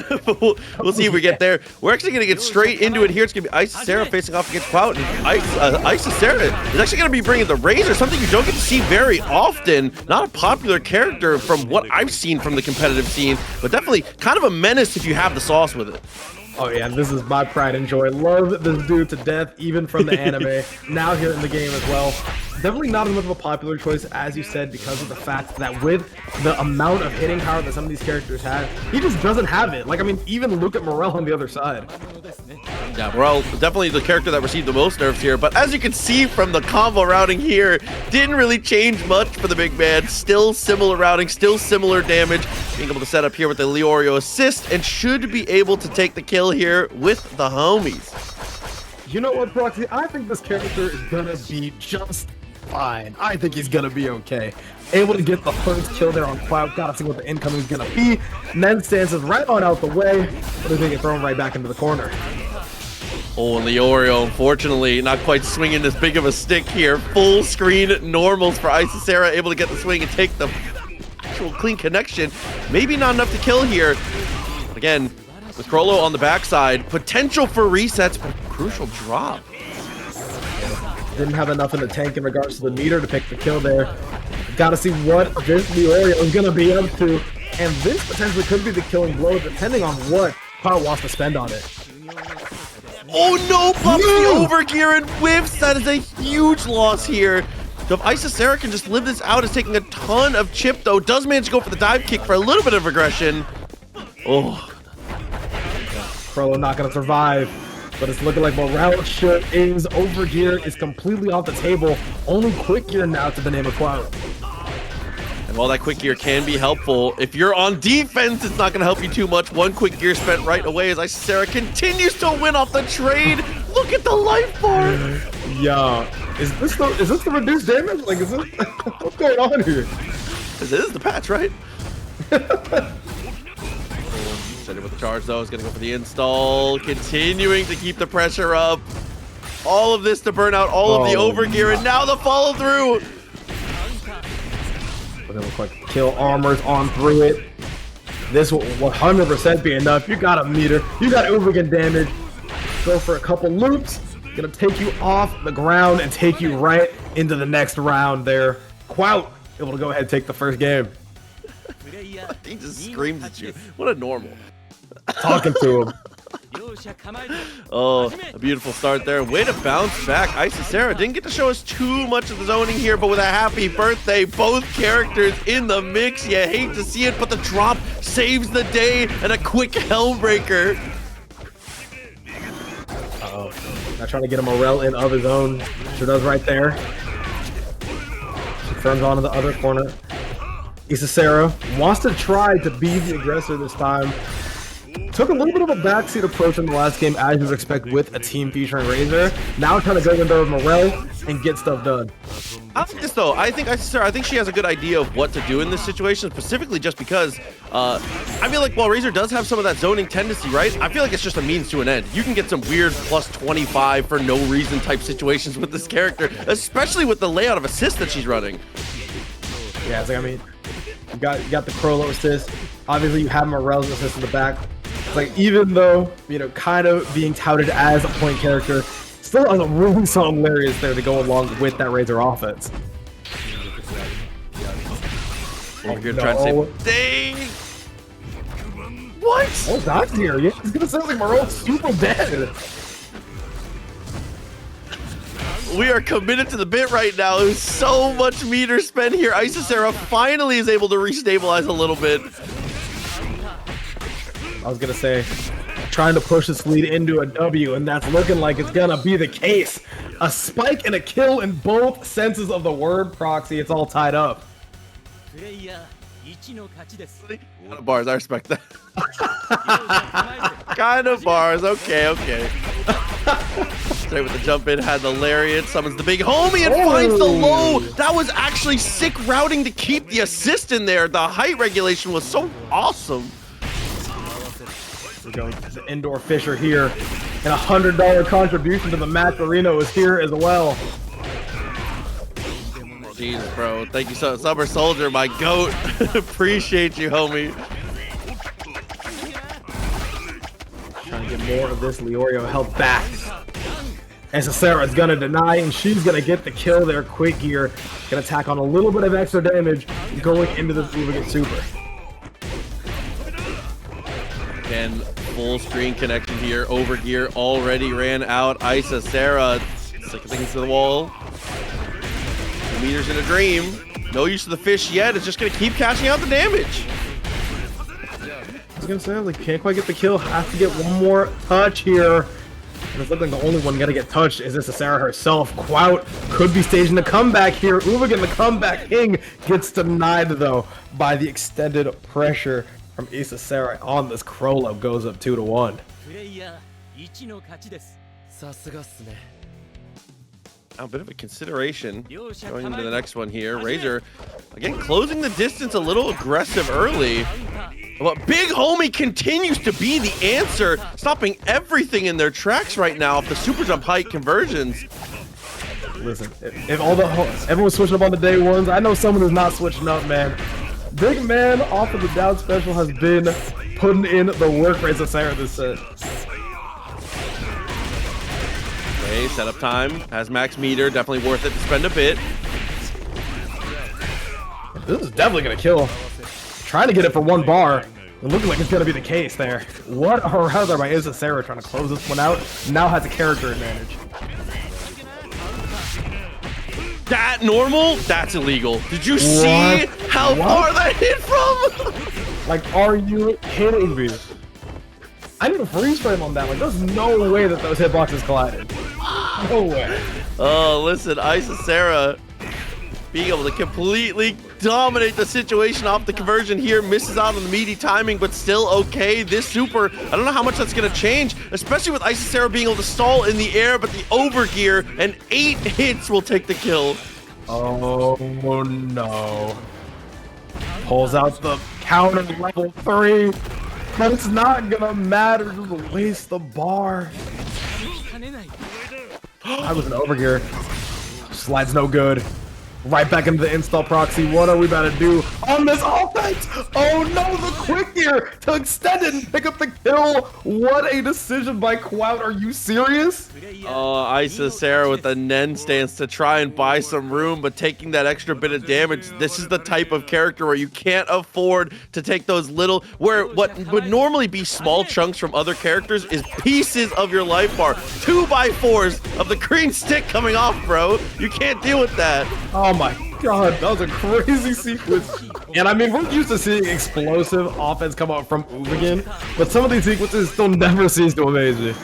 But we'll see if we get there. We're actually going to get straight into it here. It's going to be Isicera facing off against Kwout. And Isicera is actually going to be bringing the Razor, something you don't get to see very often. Not a popular character from what I've seen from the competitive scene, but definitely kind of a menace if you have the sauce with it. Oh yeah, this is my pride and joy. Love this dude to death, even from the anime. Now here in the game as well. Definitely not as much of a popular choice, as you said, because of the fact that with the amount of hitting power that some of these characters have, he just doesn't have it. Like, I mean, even look at Morel on the other side. Yeah, Morel, definitely the character that received the most nerfs here, but as you can see from the combo routing here, didn't really change much for the big man. Still similar routing, still similar damage. Being able to set up here with the Leorio assist, and should be able to take the kill here with the homies. You know what, Proxy? I think this character is gonna be just fine. I think he's gonna be okay. Able to get the first kill there on Kwout. Gotta see what the incoming is gonna be. And then stances right on out the way, but they get thrown right back into the corner. Oh, and Leorio, unfortunately, not quite swinging this big of a stick here. Full screen normals for Isicera, able to get the swing and take the actual clean connection. Maybe not enough to kill here. Again, with Chrollo on the backside, potential for resets, but crucial drop. Didn't have enough in the tank in regards to the meter to pick the kill there. Gotta see what this Leorio is gonna be up to. And this potentially could be the killing blow, depending on what Kwout wants to spend on it. Oh no, pops the overgear and whiffs. That is a huge loss here. So if Isicera can just live this out, is taking a ton of chip though. Does manage to go for the dive kick for a little bit of aggression. Oh. Chrollo not gonna survive, but it's looking like Morel sure is. Overgear is completely off the table. Only quick gear now to the name of Kwout. And while that quick gear can be helpful, if you're on defense, it's not going to help you too much. One quick gear spent right away as Isicera continues to win off the trade. Look at the life bar. Yeah. Is this the reduced damage? Like, is this what's going on here? This is the patch, right? Set it with the charge though. Is going to go for the install. Continuing to keep the pressure up. All of this to burn out all of the overgear, and now the follow through. But it looks like kill armors on through it. This will 100% be enough. You got a meter. You got Uvogin damage. Go for a couple loops. Gonna take you off the ground and take you right into the next round there. Kwout able to go ahead and take the first game. He just screams at you. What a normal. Talking to him. Oh, a beautiful start there. Way to bounce back. Isicera didn't get to show us too much of the zoning here, but with a happy birthday, both characters in the mix. You hate to see it, but the drop saves the day and a quick Hellbreaker. Uh-oh. Not trying to get a Morel in of his own. Sure does right there. She turns on to the other corner. Isicera wants to try to be the aggressor this time. Took a little bit of a backseat approach in the last game, as you would expect with a team featuring Razor. Now trying to go in there with Morel and get stuff done. I think this though. I think she has a good idea of what to do in this situation, specifically just because I feel like while Razor does have some of that zoning tendency, right? I feel like it's just a means to an end. You can get some weird plus 25 for no reason type situations with this character, especially with the layout of assist that she's running. Yeah, it's like, I mean, you got the Chrollo assist. Obviously, you have Morel's assist in the back. It's like, even though, you know, kind of being touted as a point character, still has a really solid hilarious there to go along with that Razor offense. Over here trying to say, dang! What? Oh, Doc's here. Yeah, it's gonna sound like Morel's super dead. We are committed to the bit right now. There's so much meter spent here. Isicera finally is able to restabilize a little bit. I was gonna say, trying to push this lead into a W, and that's looking like it's gonna be the case. A spike and a kill in both senses of the word, Proxy. It's all tied up. Kind of bars, I respect that. Kind of bars, okay. Straight with the jump in, had the lariat, summons the big homie and finds the low. That was actually sick routing to keep the assist in there. The height regulation was so awesome. We're going to the indoor Fisher here, and a $100 contribution to the match arena is here as well. Jesus, bro. Thank you so Summer Soldier, my goat. Appreciate you, homie. Get more of this Leorio held back. Isicera is going to deny, and she's going to get the kill there. Quick gear. Going to tack on a little bit of extra damage going into this Uvogin super. And full screen connection here. Overgear already ran out. Isicera sticking things to the wall. 2 meters in a dream. No use of the fish yet. It's just going to keep cashing out the damage. I was going to say, like, can't quite get the kill. Have to get one more touch here. And it's looking like the only one going to get touched is Isicera herself. Kwout could be staging the comeback here. Uvogin, the comeback king, gets denied, though, by the extended pressure from Isicera on this Chrollo. Goes up 2-1. Now, a bit of a consideration going into the next one here. Razor, again, closing the distance a little aggressive early. But Big Homie continues to be the answer, stopping everything in their tracks right now off the super jump height conversions. Listen, if everyone's switching up on the day ones, I know someone who's not switching up, man. Big man off of the down special has been putting in the work for Isicera this set. Okay, setup time. Has max meter. Definitely worth it to spend a bit. This is definitely going to kill. Trying to get it for 1 bar. It looks like it's going to be the case there. What a rather by Isicera trying to close this one out. Now has a character advantage. That normal? That's illegal. Did you see how far that hit from? Like, are you kidding me? I need a freeze frame on that. Like, there's no way that those hitboxes collided. No way. Oh, listen, Isicera being able to completely dominate the situation off the conversion here, misses out on the meaty timing, but still okay. This super, I don't know how much that's going to change, especially with Isicera being able to stall in the air, but the overgear and 8 hits will take the kill. Oh no. Pulls out the counter level 3, but it's not gonna matter, just waste the bar. I was an overgear. Slide's no good. Right back into the install proxy. What are we about to do on this offense? Oh no, the quick gear to extend it and pick up the kill. What a decision by Kwout. Are you serious? Isicera with the Nen stance to try and buy some room, but taking that extra bit of damage. This is the type of character where you can't afford to take those little, where what would normally be small chunks from other characters is pieces of your life bar. 2x4s of the green stick coming off, bro. You can't deal with that. Oh my god, that was a crazy sequence. And I mean, we're used to seeing explosive offense come out from Uvogin, but some of these sequences still never cease to amaze me.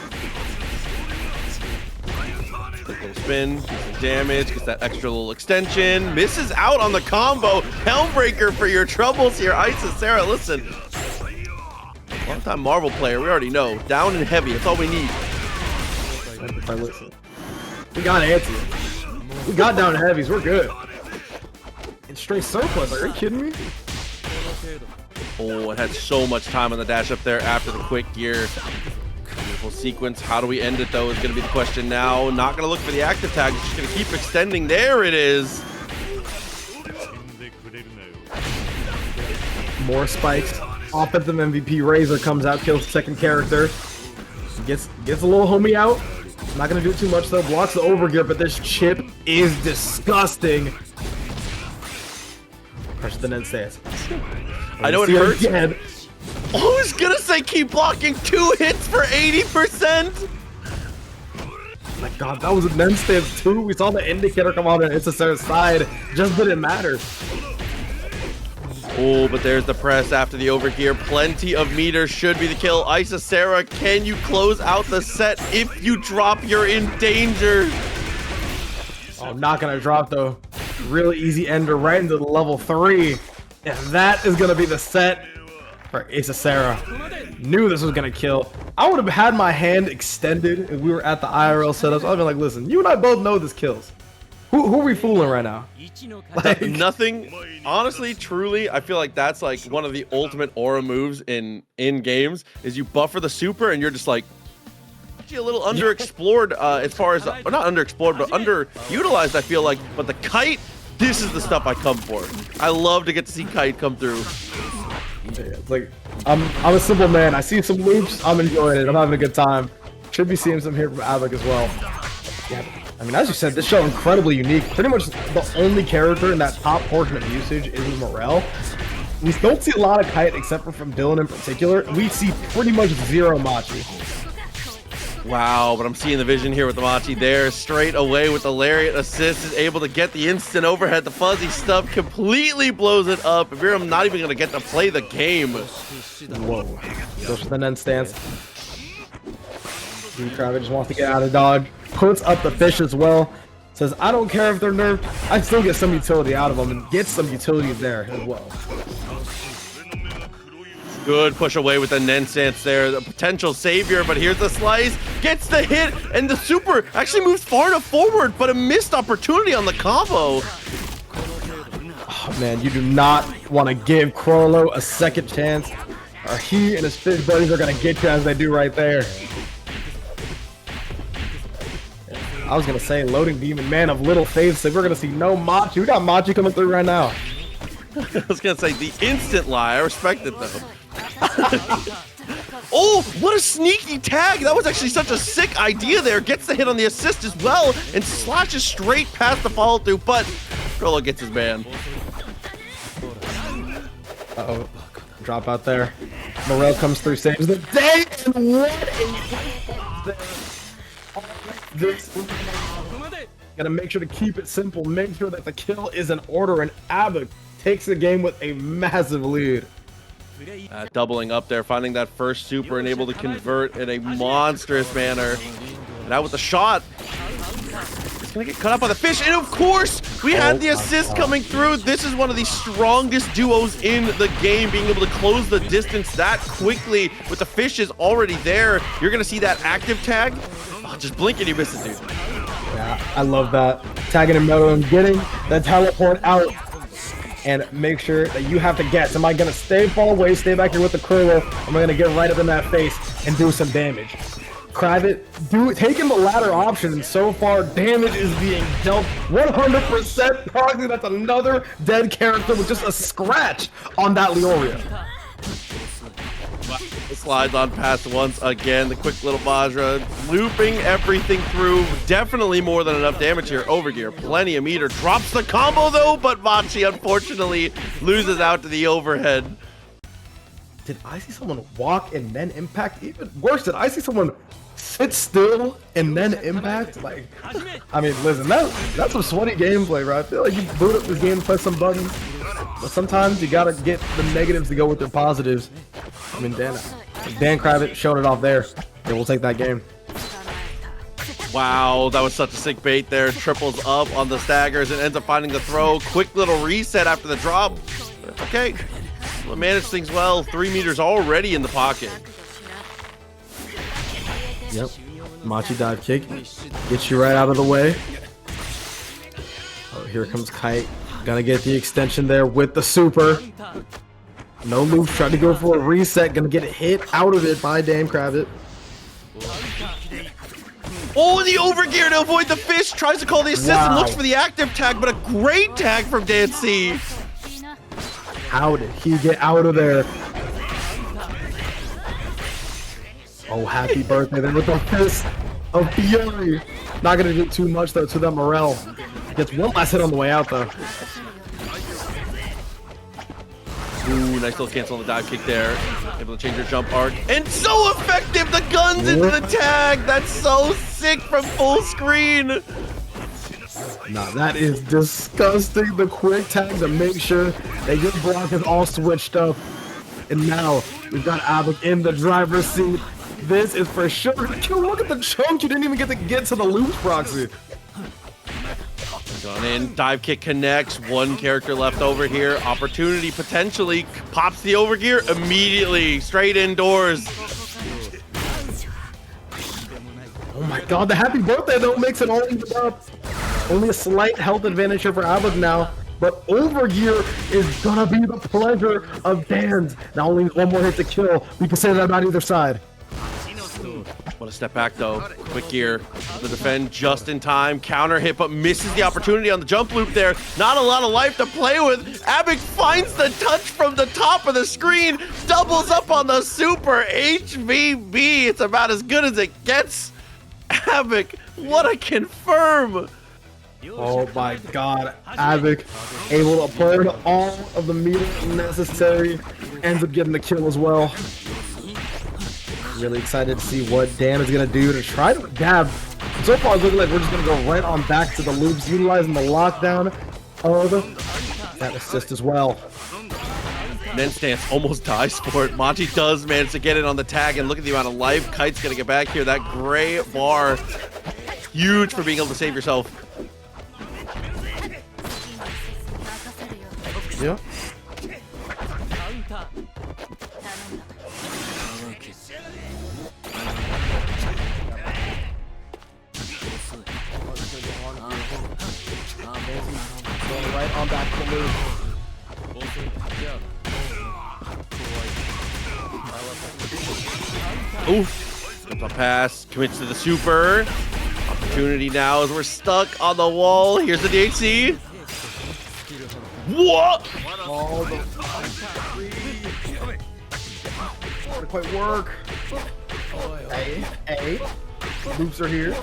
Quick little spin, some damage, gets that extra little extension, misses out on the combo. Helmbreaker for your troubles here, Isicera. Listen, long-time Marvel player, we already know. Down and heavy, that's all we need. We got answers. We got down heavies, we're good. And straight surplus, are you kidding me? Oh, it had so much time on the dash up there after the quick gear. Beautiful sequence. How do we end it, though, is going to be the question now. Not going to look for the active tag. Just going to keep extending. There it is. More spikes. Offensive MVP Razor comes out, kills the second character. Gets a little homie out. Not going to do too much, though. Blocks the overgear, but this chip is disgusting. Pressure the Nen stance. I know it hurts. Again. I was going to say keep blocking 2 hits for 80%. My god, that was a Nen stance, too. We saw the indicator come on Isicera's side. Just didn't matter. Oh, but there's the press after the overgear. Plenty of meters should be the kill. Isicera, can you close out the set? If you drop, you're in danger. Oh, not gonna drop though. Really easy ender right into the level 3. And that is gonna be the set for Isicera. Knew this was gonna kill. I would have had my hand extended if we were at the IRL setups. I'd be like, listen, you and I both know this kills. Who are we fooling right now? Like, nothing. Honestly, truly, I feel like that's like one of the ultimate aura moves in games is you buffer the super and you're just like actually a little underexplored as far as not underexplored but underutilized, I feel like. But the kite, this is the stuff I come for. I love to get to see Kite come through. It's like I'm a simple man. I see some loops, I'm enjoying it. I'm having a good time. Should be seeing some here from Abbock as well. Yeah, I mean, as you said, this show incredibly unique. Pretty much the only character in that top portion of usage is Morel. We don't see a lot of Kite except for from Dylnyan in particular. We see pretty much zero Machi. Wow, but I'm seeing the vision here with the Machi there. Straight away with the lariat assist, is able to get the instant overhead. The fuzzy stuff completely blows it up. Mereum not even going to get to play the game. Whoa. Goes for the Nen stance. DanCravate just wants to get out of dodge. Puts up the fish as well. Says, I don't care if they're nerfed. I still get some utility out of them and get some utility there as well. Good push away with the Nen stance there. The potential savior, but here's the slice. Gets the hit, and the super actually moves far enough forward, but a missed opportunity on the combo. Oh, man, you do not want to give Chrollo a second chance, or he and his fish buddies are going to get you as they do right there. I was going to say, LoadingDemon, man of little faith, so we're going to see no Machi. We got Machi coming through right now. I was going to say, the instant lie. I respect it, though. Oh, what a sneaky tag. That was actually such a sick idea there. Gets the hit on the assist as well and slashes straight past the follow through, but Chrollo gets his ban. Uh-oh. Drop out there. Morel comes through, saves the day, and what a this. Gotta make sure to keep it simple. Make sure that the kill is in order, and Abbock takes the game with a massive lead. Doubling up there, finding that first super and able to convert in a monstrous manner. And out with the shot. It's gonna get cut up by the fish, and of course, we had the assist coming through. This is one of the strongest duos in the game, being able to close the distance that quickly with the fish is already there. You're gonna see that active tag. Oh, just blink and you miss it, dude. Yeah, I love that. Tagging in Meruem, getting the teleport out. And make sure that you have to guess. Am I going to stay far away, stay back here with the Chrollo? Am I going to get right up in that face and do some damage? Kravit, taking the latter option, and so far damage is being dealt 100%. Probably that's another dead character with just a scratch on that Leorio. Slides on past once again. The quick little Vajra looping everything through. Definitely more than enough damage here. Overgear, plenty of meter. Drops the combo though, but Machi unfortunately loses out to the overhead. Did I see someone walk and then impact? Even worse, did I see someone sit still and then impact? Like, I mean, listen, that's some sweaty gameplay, right? I feel like you boot up this game and press some buttons, but sometimes you gotta get the negatives to go with the positives. I mean, DanCravate showed it off there. Yeah, we'll take that game. Wow, that was such a sick bait there. Triples up on the staggers and ends up finding the throw. Quick little reset after the drop. Okay, we'll manage things well. 3 meters already in the pocket. Yep, Machi dive kick. Gets you right out of the way. Oh, here comes Kite. Gonna get the extension there with the super. No move, trying to go for a reset, gonna get hit out of it by DanCravate. Oh, the overgear to avoid the fish, tries to call the assist and looks for the active tag, but a great tag from DanC. How did he get out of there? Oh, happy birthday there with the fist of fury. Not gonna do too much though to the Morel. Gets one last hit on the way out though. Ooh, nice little cancel on the dive kick there. Able to change your jump arc. And so effective! The guns into the tag! That's so sick from full screen! Nah, that is disgusting. The quick tag to make sure that your block is all switched up. And now, we've got Abbock in the driver's seat. This is for sure. Look at the chunk! You didn't even get to the loops proxy. Gone in, dive kick connects, one character left over here. Opportunity potentially, pops the overgear immediately, straight indoors. Oh my god, the happy birthday though makes it all even up. Only a slight health advantage here for Abbock now, but overgear is gonna be the pleasure of Dan's. Now only one more hit to kill. We can say that on either side. What a step back though. Quick gear. The defend just in time. Counter hit, but misses the opportunity on the jump loop there. Not a lot of life to play with. Abbock finds the touch from the top of the screen. Doubles up on the super HVB. It's about as good as it gets. Abbock, what a confirm. Oh my god, Abbock able to burn all of the meter necessary. Ends up getting the kill as well. Really excited to see what Dan is going to do to try to dab. So far, it's looking like we're just going to go right on back to the loops, utilizing the lockdown of that assist as well. Men's stance almost dies for it. Machi does manage to get it on the tag, and look at the amount of life Kite's going to get back here. That gray bar, huge for being able to save yourself. Yeah. Going right on back to the loop. Oof. Jumps on pass, commits to the super. Opportunity now as we're stuck on the wall. Here's the DHC. What? All the didn't quite work. Hey. Loops are here.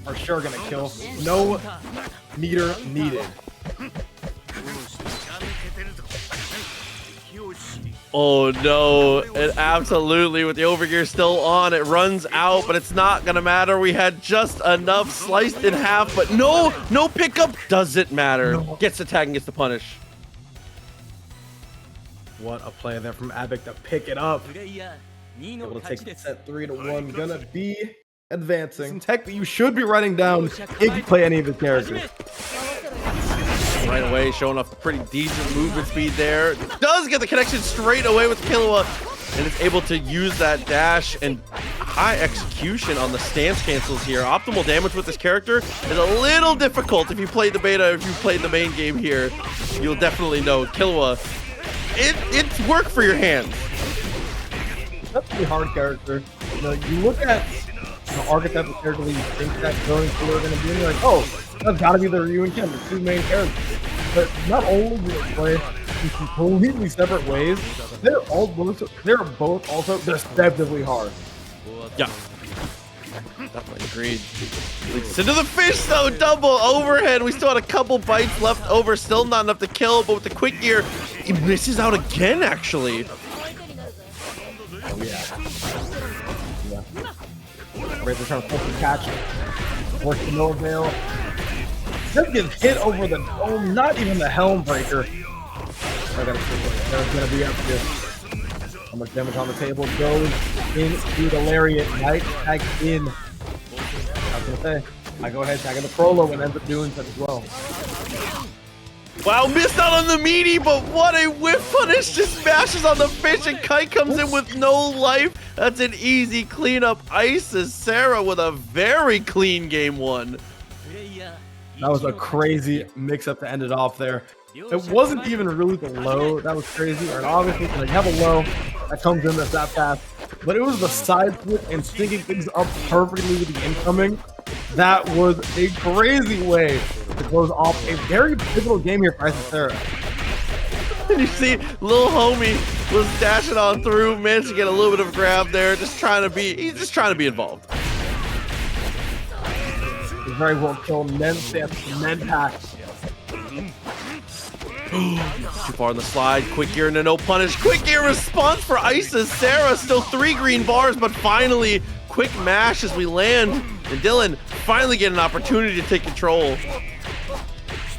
Are sure gonna kill. No meter needed. Oh no, it absolutely, with the overgear still on, it runs out, but it's not gonna matter. We had just enough sliced in half, but no pickup, doesn't matter. Gets the tag and gets the punish. What a play there from Abbock to pick it up. Able to take set 3-1. Gonna be advancing. Some tech that you should be writing down if you play any of his characters. Right away, showing off pretty decent movement speed there. Does get the connection straight away with Killua, and is able to use that dash and high execution on the stance cancels here. Optimal damage with this character is a little difficult if you played the beta, if you played the main game here. You'll definitely know Killua. It's work for your hands. That's a pretty hard character. You know, you look at the archetype of character that you think that going through are going to be, and you're like, oh, that's got to be the Ryu and Ken, the two main characters. But not only do they play in completely separate ways, they're both also deceptively hard. Yeah. Definitely agreed. Leaks into the fish though, double overhead. We still had a couple bites left over, still not enough to kill, but with the quick gear, he misses out again actually. Oh, yeah. Razor trying to push the catch. Works the no avail. Just gets hit over the dome, not even the helm breaker. I gotta see what there's gonna be up here. How much damage on the table goes into the lariat. Knight tags in. I was gonna say, I go ahead tagging the Chrollo and ends up doing that as well. Wow, missed out on the meaty, but what a whiff punish. Just smashes on the fish and Kite comes in with no life. That's an easy cleanup. Isicera with a very clean game one. That was a crazy mix-up to end it off there. It wasn't even really the low that was crazy. And obviously, when you have a low that comes in that fast, but it was the side flip and syncing things up perfectly with the incoming. That was a crazy way to close off a very pivotal game here for Isicera. And you see, little homie was dashing on through, managed to get a little bit of a grab there, he's just trying to be involved. He's very well killed. Men stance, men pack. Too far on the slide. Quick gear into no punish. Quick gear response for Isicera. Still 3 green bars, but finally, quick mash as we land. And Dylan finally get an opportunity to take control.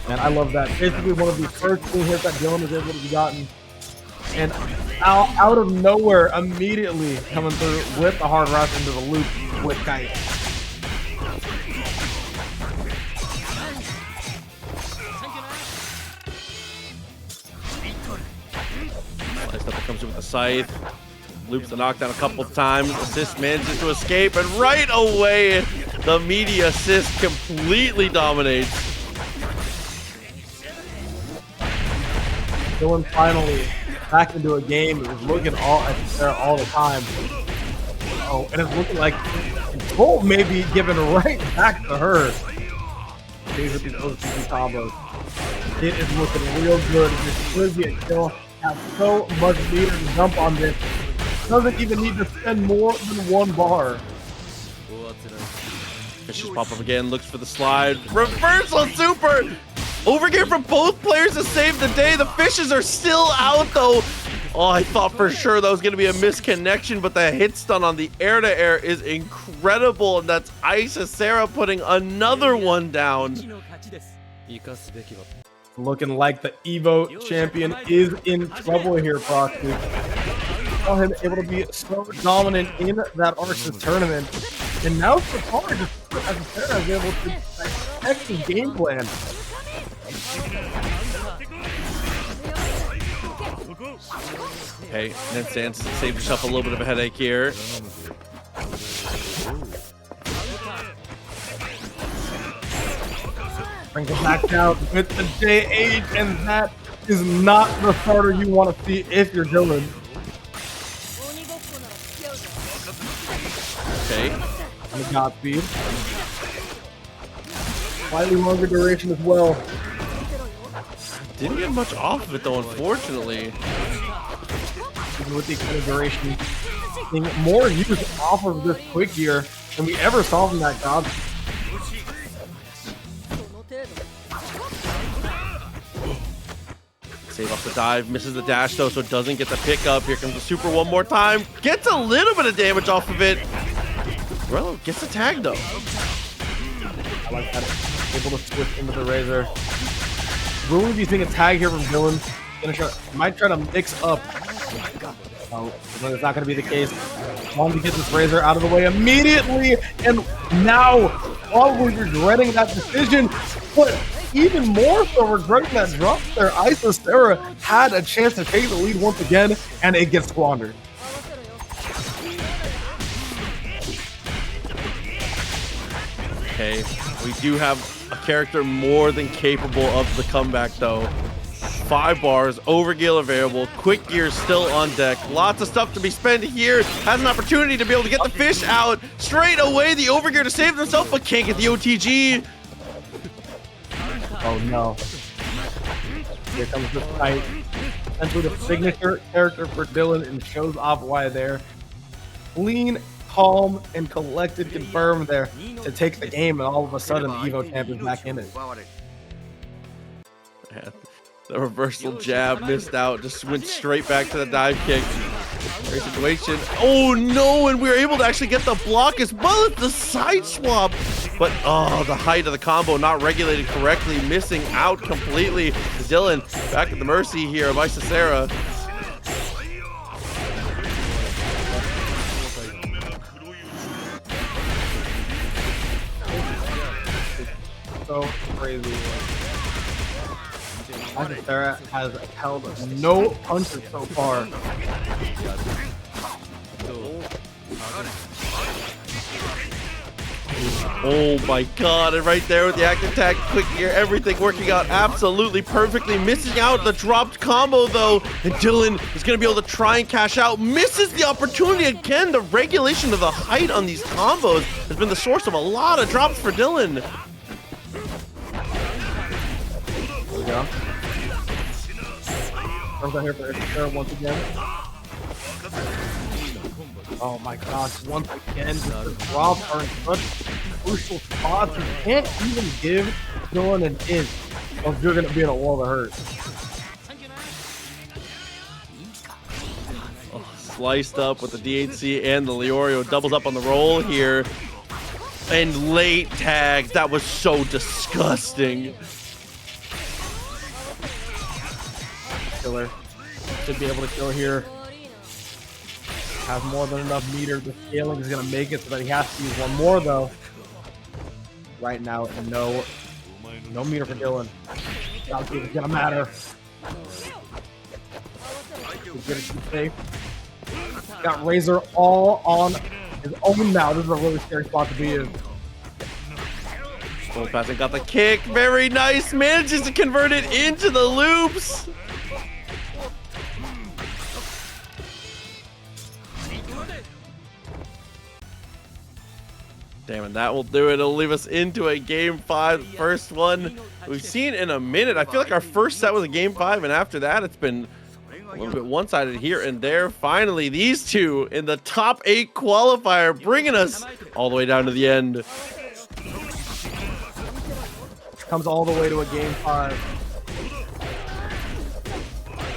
And I love that. Basically one of the first clean hits that Dylan was able to be gotten. And out of nowhere, immediately coming through with a hard rush into the loop with Kite. Comes in with the scythe, loops the knockdown a couple of times, assist manages to escape, and right away, the meaty assist completely dominates. Dylan finally back into a game that was looking all at Isicera all the time. Oh, and it's looking like control may be given right back to her. These are these OCG combos. It is looking real good. This should be a kill. Has so much meter to jump on this. Doesn't even need to spend more than one bar. Fishes pop up again, looks for the slide. Reversal super! Overgear from both players to save the day. The fishes are still out though. Oh, I thought for sure that was going to be a misconnection, but the hit stun on the air-to-air is incredible, and that's Isicera putting another one down. Looking like the Evo champion is in trouble here, Proxy. Saw him able to be so dominant in that Arceus tournament, and now so far, just Isicera is able to dissect the game plan. Okay, then Sans saved yourself a little bit of a headache here. Brings it back down with the J8, and that is not the starter you want to see if you're Dylnyan. Okay. And the God speed. Slightly longer duration as well. Didn't get much off of it though, unfortunately. Even with the extended duration, seeing more use off of this quick gear than we ever saw from that God. Save off the dive, misses the dash though, so it doesn't get the pickup. Here comes the super one more time. Gets a little bit of damage off of it. Chrollo gets the tag though. I like that. Able to switch into the Razor. Will we think a tag here from Dylnyan? Might try to mix up. Oh, but it's not going to be the case. Wanted to get this Razor out of the way immediately, and now probably regretting that decision, but even more so regretting that drop there. Isicera had a chance to take the lead once again, and it gets squandered. Okay, we do have a character more than capable of the comeback though. 5 bars, overgear available, quick gear still on deck. Lots of stuff to be spent here. Has an opportunity to be able to get the fish out. Straight away, the overgear to save himself, but can't get the OTG. Oh no. Here comes the Kite. Essentially the signature character for Dylnyan, and shows off why there. Clean, calm, and collected confirmed there to take the game, and all of a sudden the Evo champ is back in it. The reversal jab missed out, just went straight back to the dive kick. Great situation. Oh no, and we were able to actually get the block as well as the side swap. But oh, the height of the combo not regulated correctly, missing out completely. Dylnyan back at the mercy here of Isicera. So crazy. Isicera has held no punches so far. Oh my god, and right there with the active attack, quick gear, everything working out absolutely perfectly. Missing out the dropped combo though, and Dylnyan is going to be able to try and cash out. Misses the opportunity again. The regulation of the height on these combos has been the source of a lot of drops for Dylnyan. There we go. Comes out here for Isicera once again. Oh my gosh, once again, the drops are in such crucial spots. You can't even give Dylnyan an inch if you're going to be in a world of hurt. Oh, sliced up with the DHC and the Leorio, doubles up on the roll here. And late tags, that was so disgusting. Killer should be able to kill here. Has more than enough meter. The scaling is going to make it so that he has to use one more though. Right now, no meter for Dylnyan. It's going to matter. He's going to be safe. Got Razor all on his own now. This is a really scary spot to be in. Full passing, got the kick. Very nice. Manages to convert it into the loops. Damn it, that will do it. It'll leave us into a game 5. First one we've seen in a minute. I feel like our first set was a game 5, and after that, it's been a little bit one-sided here and there. Finally, these two in the top 8 qualifier, bringing us all the way down to the end. Comes all the way to a game 5.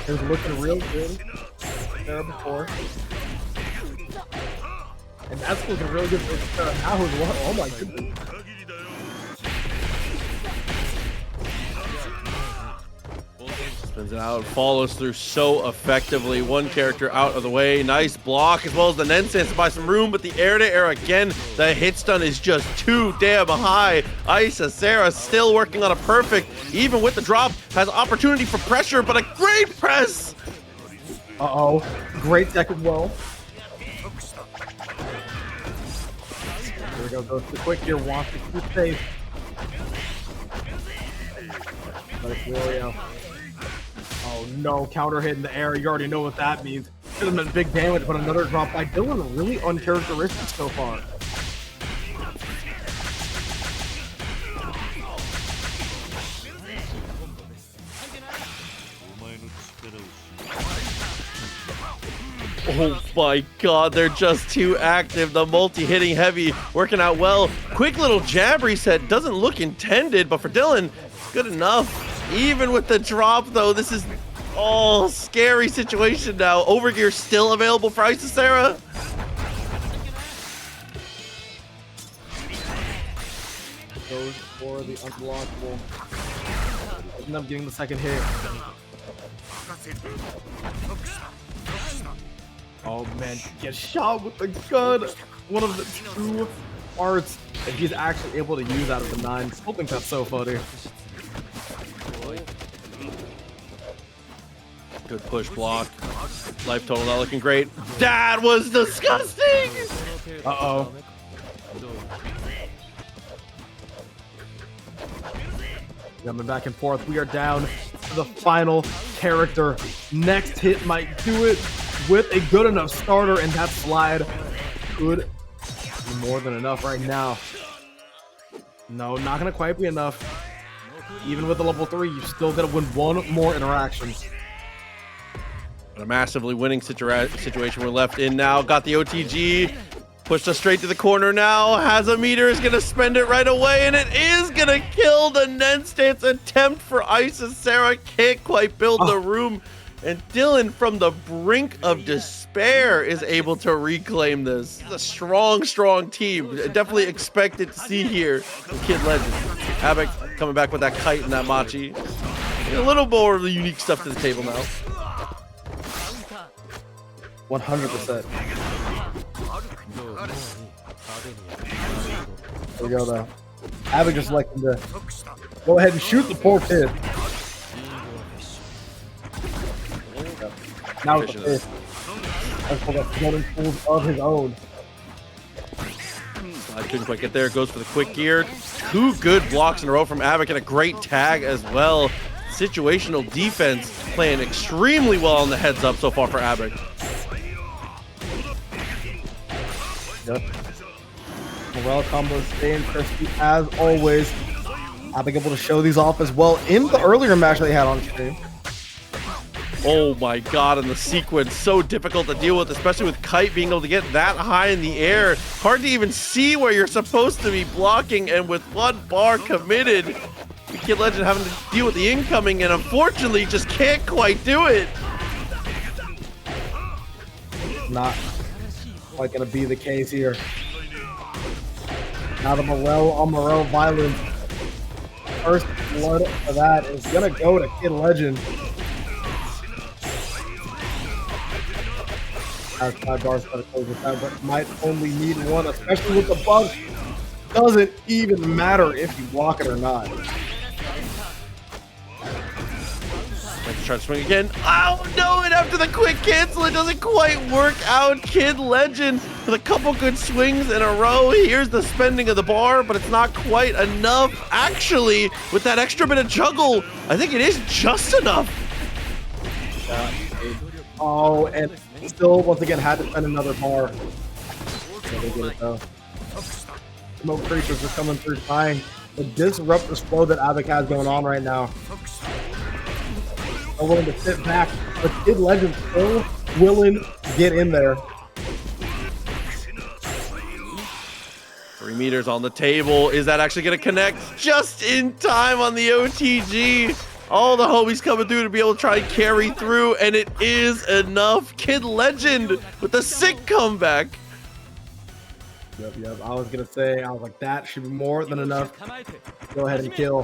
It was looking real good there before. And that's looking really good for Isicre now as well. Oh my goodness. Spins it out, follows through so effectively. One character out of the way. Nice block, as well as the Nen stands to buy some room, but the air-to-air again, the hit stun is just too damn high. Isicera still working on a perfect, even with the drop, has opportunity for pressure, but a great press! Uh-oh. Great tech as well. Here we go, goes to quick here, wants to keep safe. But it's Leorio. Oh no, counter hit in the air, you already know what that means. Could have been big damage, but another drop by Dylnyan, really uncharacteristic so far. Oh my god, they're just too active. The multi hitting heavy, working out well. Quick little jab reset, doesn't look intended, but for Dylnyan, it's good enough. Even with the drop though, this is all scary situation now. Overgear still available for Isicera. Goes for the unblockable. Ended up getting the second hit. Oh man, gets shot with the gun. One of the 2 arts that he's actually able to use out of the 9. I think that's so funny. Good push block. Life total not looking great. That was disgusting! Uh-oh. Jumping back and forth. We are down to the final character. Next hit might do it with a good enough starter, and that slide could be more than enough right now. No, not going to quite be enough. Even with the level 3, you still got to win 1 more interaction. A massively winning situation we're left in now. Got the OTG. Pushed us straight to the corner now. Has a meter, is going to spend it right away, and it is going to kill the Nen stance attempt for Isicera. Can't quite build the room. And Dylnyan, from the brink of despair, is able to reclaim this. It's a strong, strong team. Definitely expected to see here from Kidlegend. Abbock coming back with that Kite and that Machi. A little more of the unique stuff to the table now. 100%. There we go, though. Abbock just electing to go ahead and shoot the poor kid. Now with the fist. That's for the golden pools of his own. I couldn't quite get there. Goes for the quick gear. 2 good blocks in a row from Abbock and a great tag as well. Situational defense playing extremely well on the heads up so far for Abbock. Yep. Morel combos staying crispy as always. Abbock able to show these off as well in the earlier match they had on stream. Oh my god, and the sequence so difficult to deal with, especially with Kite being able to get that high in the air. Hard to even see where you're supposed to be blocking, and with 1 bar committed, Kidlegend having to deal with the incoming, and unfortunately just can't quite do it. Not quite gonna be the case here. Now the Morel on Morel violence. First blood for that is gonna go to Kidlegend. Has 5 bars for the close of time, but might only need 1, especially with the bug. Doesn't even matter if you block it or not. Let's try to swing again. Oh no, and after the quick cancel, it doesn't quite work out. Kidlegend with a couple good swings in a row. Here's the spending of the bar, but it's not quite enough. Actually, with that extra bit of juggle, I think it is just enough. Oh, and still, once again, had to spend another bar. So they get it, though. smoke creatures are coming through, trying to disrupt this flow that Abbock has going on right now. They're willing to sit back, but Kidlegend still willing to get in there. 3 meters on the table. Is that actually going to connect just in time on the OTG? All the homies coming through to be able to try and carry through, and it is enough. Kidlegend with a sick comeback. Yep. I was going to say, I was like, that should be more than enough. Go ahead and kill.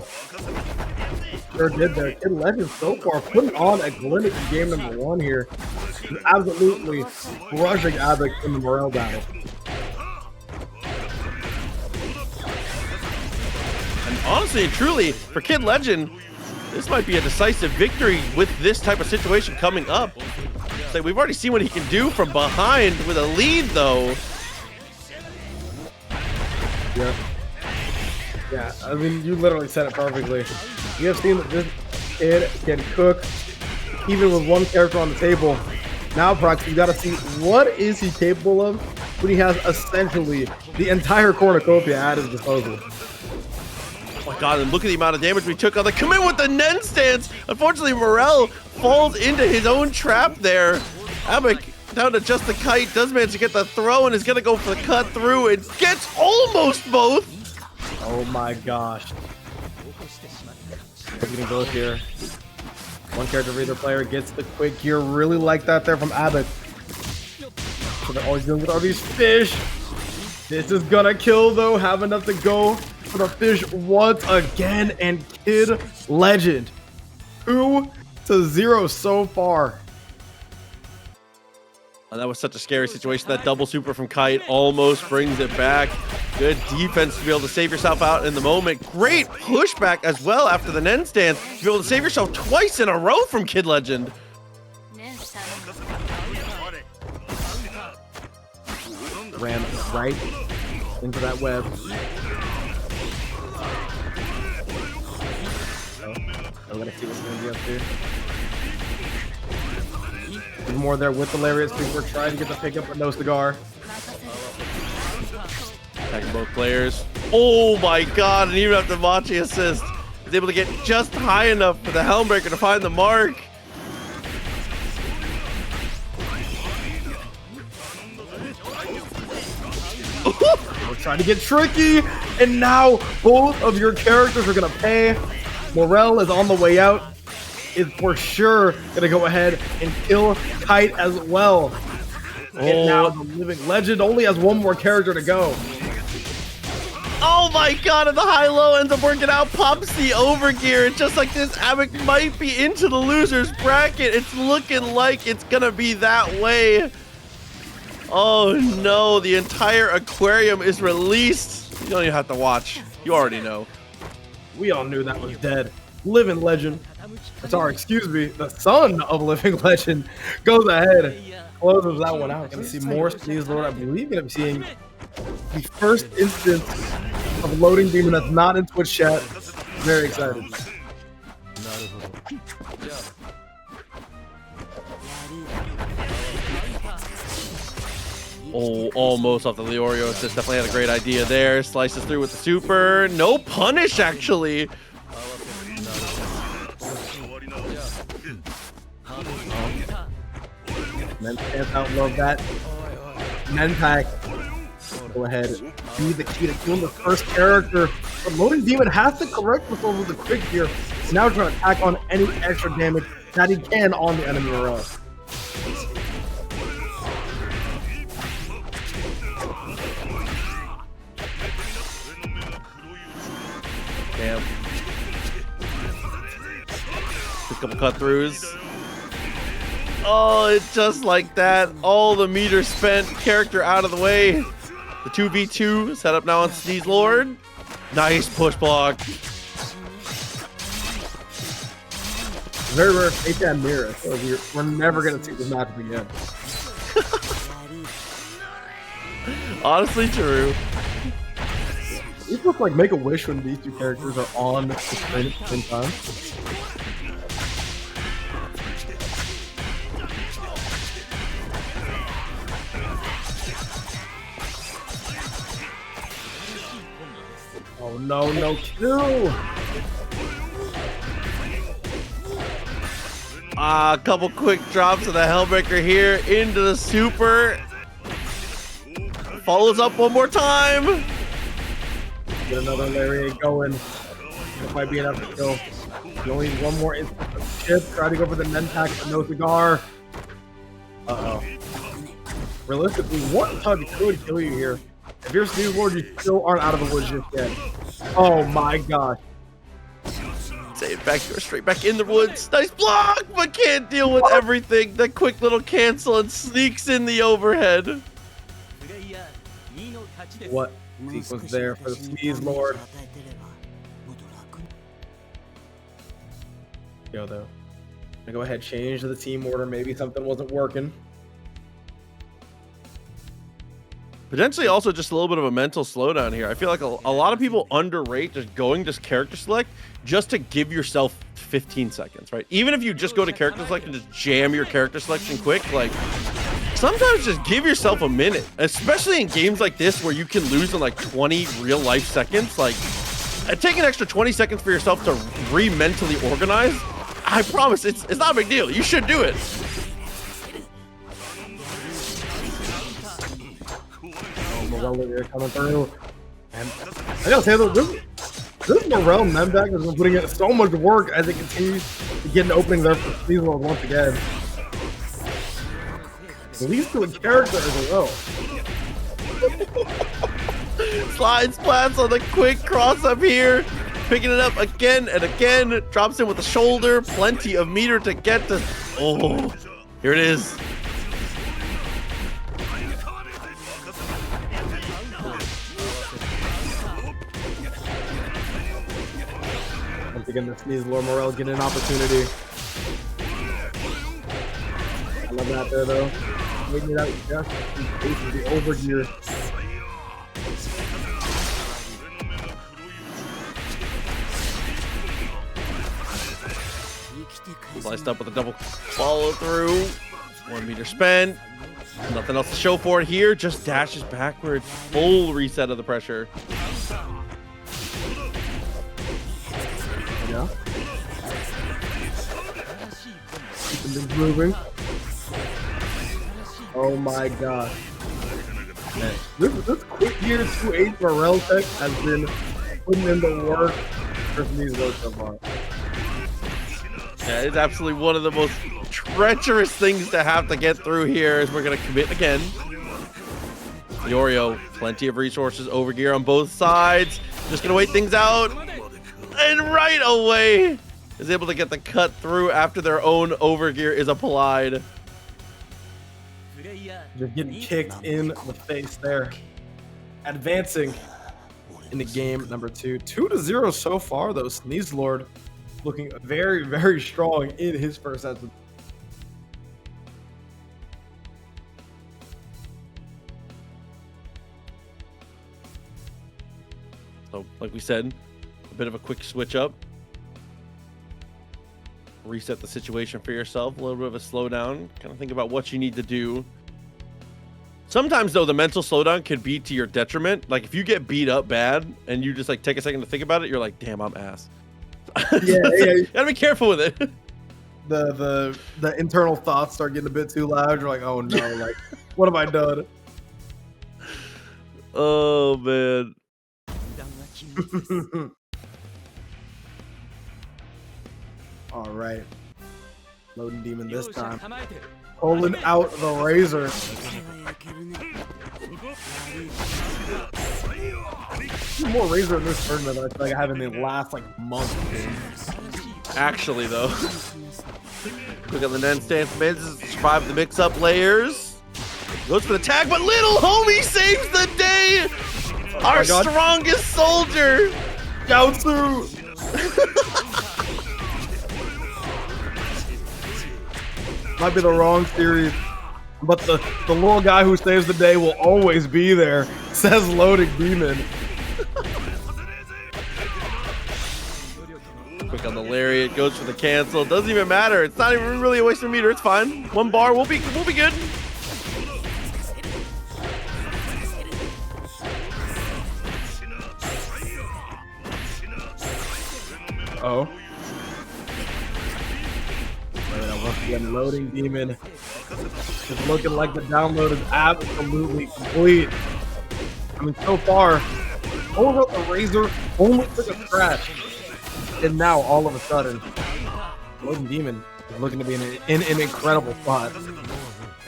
Sure did there. Kidlegend so far putting on a clinic in game number 1 here. He's absolutely crushing Abbock in the Morel battle. And honestly and truly, for Kidlegend, this might be a decisive victory with this type of situation coming up. So we've already seen what he can do from behind with a lead, though. Yeah, I mean, you literally said it perfectly. You have seen that this kid can cook even with 1 character on the table. Now, Prox, you got to see what is he capable of when he has essentially the entire cornucopia at his disposal. Oh my god, and look at the amount of damage we took on the commit with the Nen stance. Unfortunately, Morel falls into his own trap there. Abbock down to just the kite, does manage to get the throw and is going to go for the cut through and gets almost both. Oh my gosh. Getting both here. 1 character for either player gets the quick gear. Really like that there from Abbock. So they're always dealing with all these fish. This is gonna kill though. Have enough to go for the fish once again. And Kidlegend 2-0 so far. And that was such a scary situation. That double super from Kite almost brings it back. Good defense to be able to save yourself out in the moment. Great pushback as well after the Nen stance to be able to save yourself twice in a row from Kidlegend. Ran right into that web. I'm gonna see what's gonna be up here. There's more there with the lariats. People are trying to get the pickup, but no cigar. Attacking both players. Oh my god, and even after Machi assist, he's able to get just high enough for the Helmbreaker to find the mark. We're trying to get tricky, and now both of your characters are gonna pay. Morel is on the way out. Is for sure gonna go ahead and kill Kite as well. And now the living legend only has 1 more character to go. Oh my god, and the high-low ends up working out. Pops the overgear, and just like this, Abbock might be into the loser's bracket. It's looking like it's gonna be that way. Oh no, the entire aquarium is released. You don't even have to watch. You already know. We all knew that was dead. Living legend. Sorry, excuse me. The son of living legend goes ahead, closes that one out. Gonna see more Sneeze Lord. I believe gonna be seeing the first instance of LoadingDemon that's not in Twitch chat. Very excited. Oh, almost off the Leorio assist. Definitely had a great idea there. Slices through with the super. No punish, actually. Men stance out, love that. Men pack. Go ahead, be the key to killing the first character. But LoadingDemon has to correct himself with the quick here. Now trying to attack on any extra damage that he can on the enemy Morel. Damn. Just a couple cut throughs. Oh, it's just like that. All the meters spent, character out of the way. The 2v2 set up now on Sneeze Lord. Nice push block. Very rare Feitan mirror. So we're never going to see this matchup again. Honestly true. These look like Make a Wish when these 2 characters are on the screen at the same time. Oh no, no Q. A couple quick drops of the Hellbreaker here into the super. Follows up one more time. Get another Lariat going. It might be enough to kill. You only need one more instant of chip. Try to go for the Nentac, but no cigar. Uh-oh. Realistically, one touch could kill you here. If you're Sneeze Lord, you still aren't out of the woods just yet. Oh my gosh. Save back, straight back in the woods. Nice block, but can't deal with everything. The quick little cancel and sneaks in the overhead. What was there for the Sneeze Lord? Yo, though. I go ahead, change the team order. Maybe something wasn't working. Potentially also just a little bit of a mental slowdown here. I feel like a lot of people underrate just character select just to give yourself 15 seconds, right? Even if you just go to character select and just jam your character selection quick, like sometimes just give yourself a minute, especially in games like this where you can lose in like 20 real life seconds. Like take an extra 20 seconds for yourself to mentally organize. I promise it's not a big deal. You should do it. Morel coming through. And I gotta say though, this Morel Memdeck has been putting in so much work as it continues to get an opening there for Sneeze Lord once again. At least to a character as well. Slide splats on the quick cross up here. Picking it up again and again. Drops in with the shoulder. Plenty of meter to get to. Oh, here it is. Once again, the Sneeze Lord Morel getting an opportunity. I love that there though. Making it out just in case of the overgear. Sliced up with a double follow through. 1 meter spent. Nothing else to show for it here. Just dashes backwards. Full reset of the pressure. Yeah. Keeping things moving. Oh my god. Man, this quick gear 2-8 Morel tech has been putting in the work for these loads so far. Yeah, it's absolutely one of the most treacherous things to have to get through here as we're going to commit again. Leorio, plenty of resources, overgear on both sides. Just going to wait things out. And right away is able to get the cut through after their own overgear is applied. Just getting kicked in the face there. Advancing into game number 2. 2-0 so far, though. Sneeze Lord looking very, very strong in his first set. So, like we said, a bit of a quick switch up. Reset the situation for yourself. A little bit of a slowdown. Kind of think about what you need to do. Sometimes, though, the mental slowdown can be to your detriment. Like, if you get beat up bad and you just, like, take a second to think about it, you're like, damn, I'm ass. Yeah. You gotta be careful with it. The internal thoughts start getting a bit too loud. You're like, oh no, like, what have I done? Oh, man. All right. LoadingDemon this time. Pulling out the razor. More razor in this tournament than I feel like I have in the last like month. Actually, though. Quick on the Nen stance mids, survive the mix-up layers. Goes for the tag, but little homie saves the day. Our strongest soldier. Kwout. Might be the wrong series, but the little guy who saves the day will always be there, says LoadingDemon. Quick on the lariat, goes for the cancel. Doesn't even matter. It's not even really a waste of meter. It's fine. 1 bar, we'll be good. Uh-oh. Once again, LoadingDemon is looking like the download is absolutely complete. I mean, so far, over the Razor only took a scratch. And now, all of a sudden, LoadingDemon is looking to be in an incredible spot.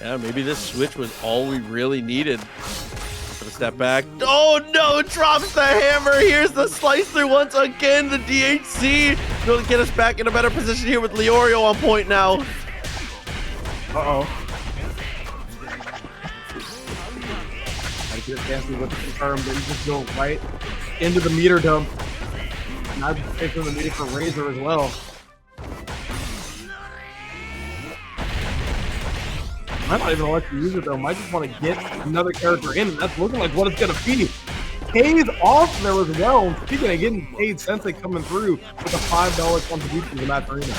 Yeah, maybe this switch was all we really needed. For the step back. Oh no, drops the hammer. Here's the slice through once again. The DHC will get us back in a better position here with Leorio on point now. Uh-oh. I get fancy with the confirm, but you just go right into the meter dump. Now just taking the meter for Razor as well. I might even let you use it though. Might just want to get another character in, and that's looking like what it's gonna be. K's off there as well. Speaking of getting paid, Sensei coming through with a $5 contribution to Matt Arena.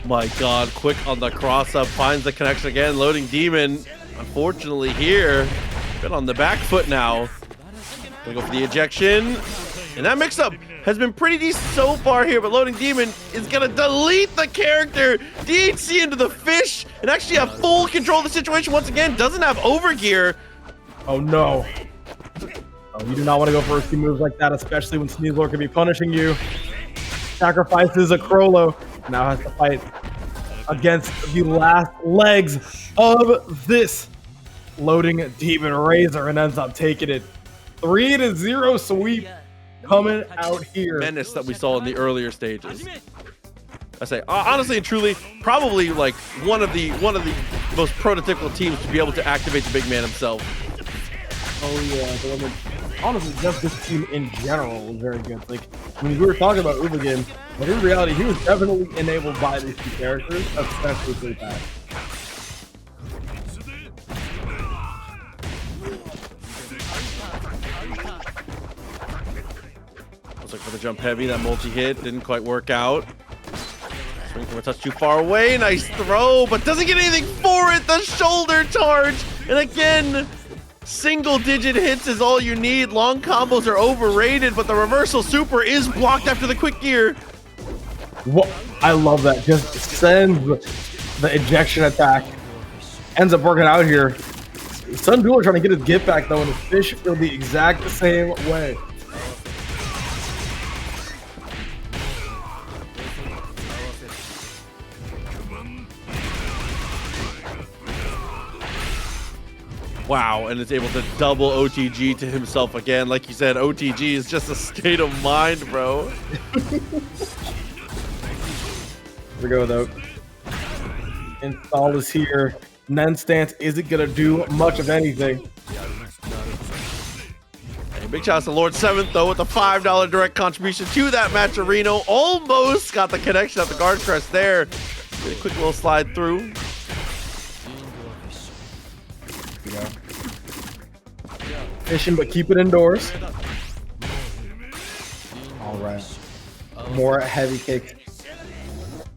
My God, quick on the cross up, finds the connection again. LoadingDemon, unfortunately here, been on the back foot now. Gonna go for the ejection, and that mix-up has been pretty decent so far here, but LoadingDemon is gonna delete the character, DHC into the fish, and actually have full control of the situation once again. Doesn't have overgear. Oh no. Oh, you do not want to go for risky moves like that, especially when Sneaselord could be punishing you. Sacrifices a Chrollo. Now has to fight against the last legs of this LoadingDemon Razor and ends up taking it. 3-0 sweep coming out here. Menace that we saw in the earlier stages. I say honestly and truly, probably like one of the most prototypical teams to be able to activate the big man himself. Oh yeah, honestly, just this team in general was very good. Like when we were talking about Uvogin, but in reality, he was definitely enabled by these two characters, especially Feitan. Looks like for the jump heavy, that multi-hit didn't quite work out. Swing from a touch too far away, nice throw, but doesn't get anything for it. The shoulder charge, and again, single-digit hits is all you need. Long combos are overrated, but the reversal super is blocked after the quick gear. What? I love that. Just sends the ejection attack. Ends up working out here. Sun Dueler trying to get his get back though, and the fish feel the exact same way. Wow, and is able to double OTG to himself again. Like you said, OTG is just a state of mind, bro. Here we go, though. Install is here. Nen stance isn't going to do much of anything. Hey, big shout out to Lord 7th, though, with a $5 direct contribution to that match. Reno almost got the connection at the guard crest there. Get a quick little slide through. Fishing, but keep it indoors. All right. More heavy kicks.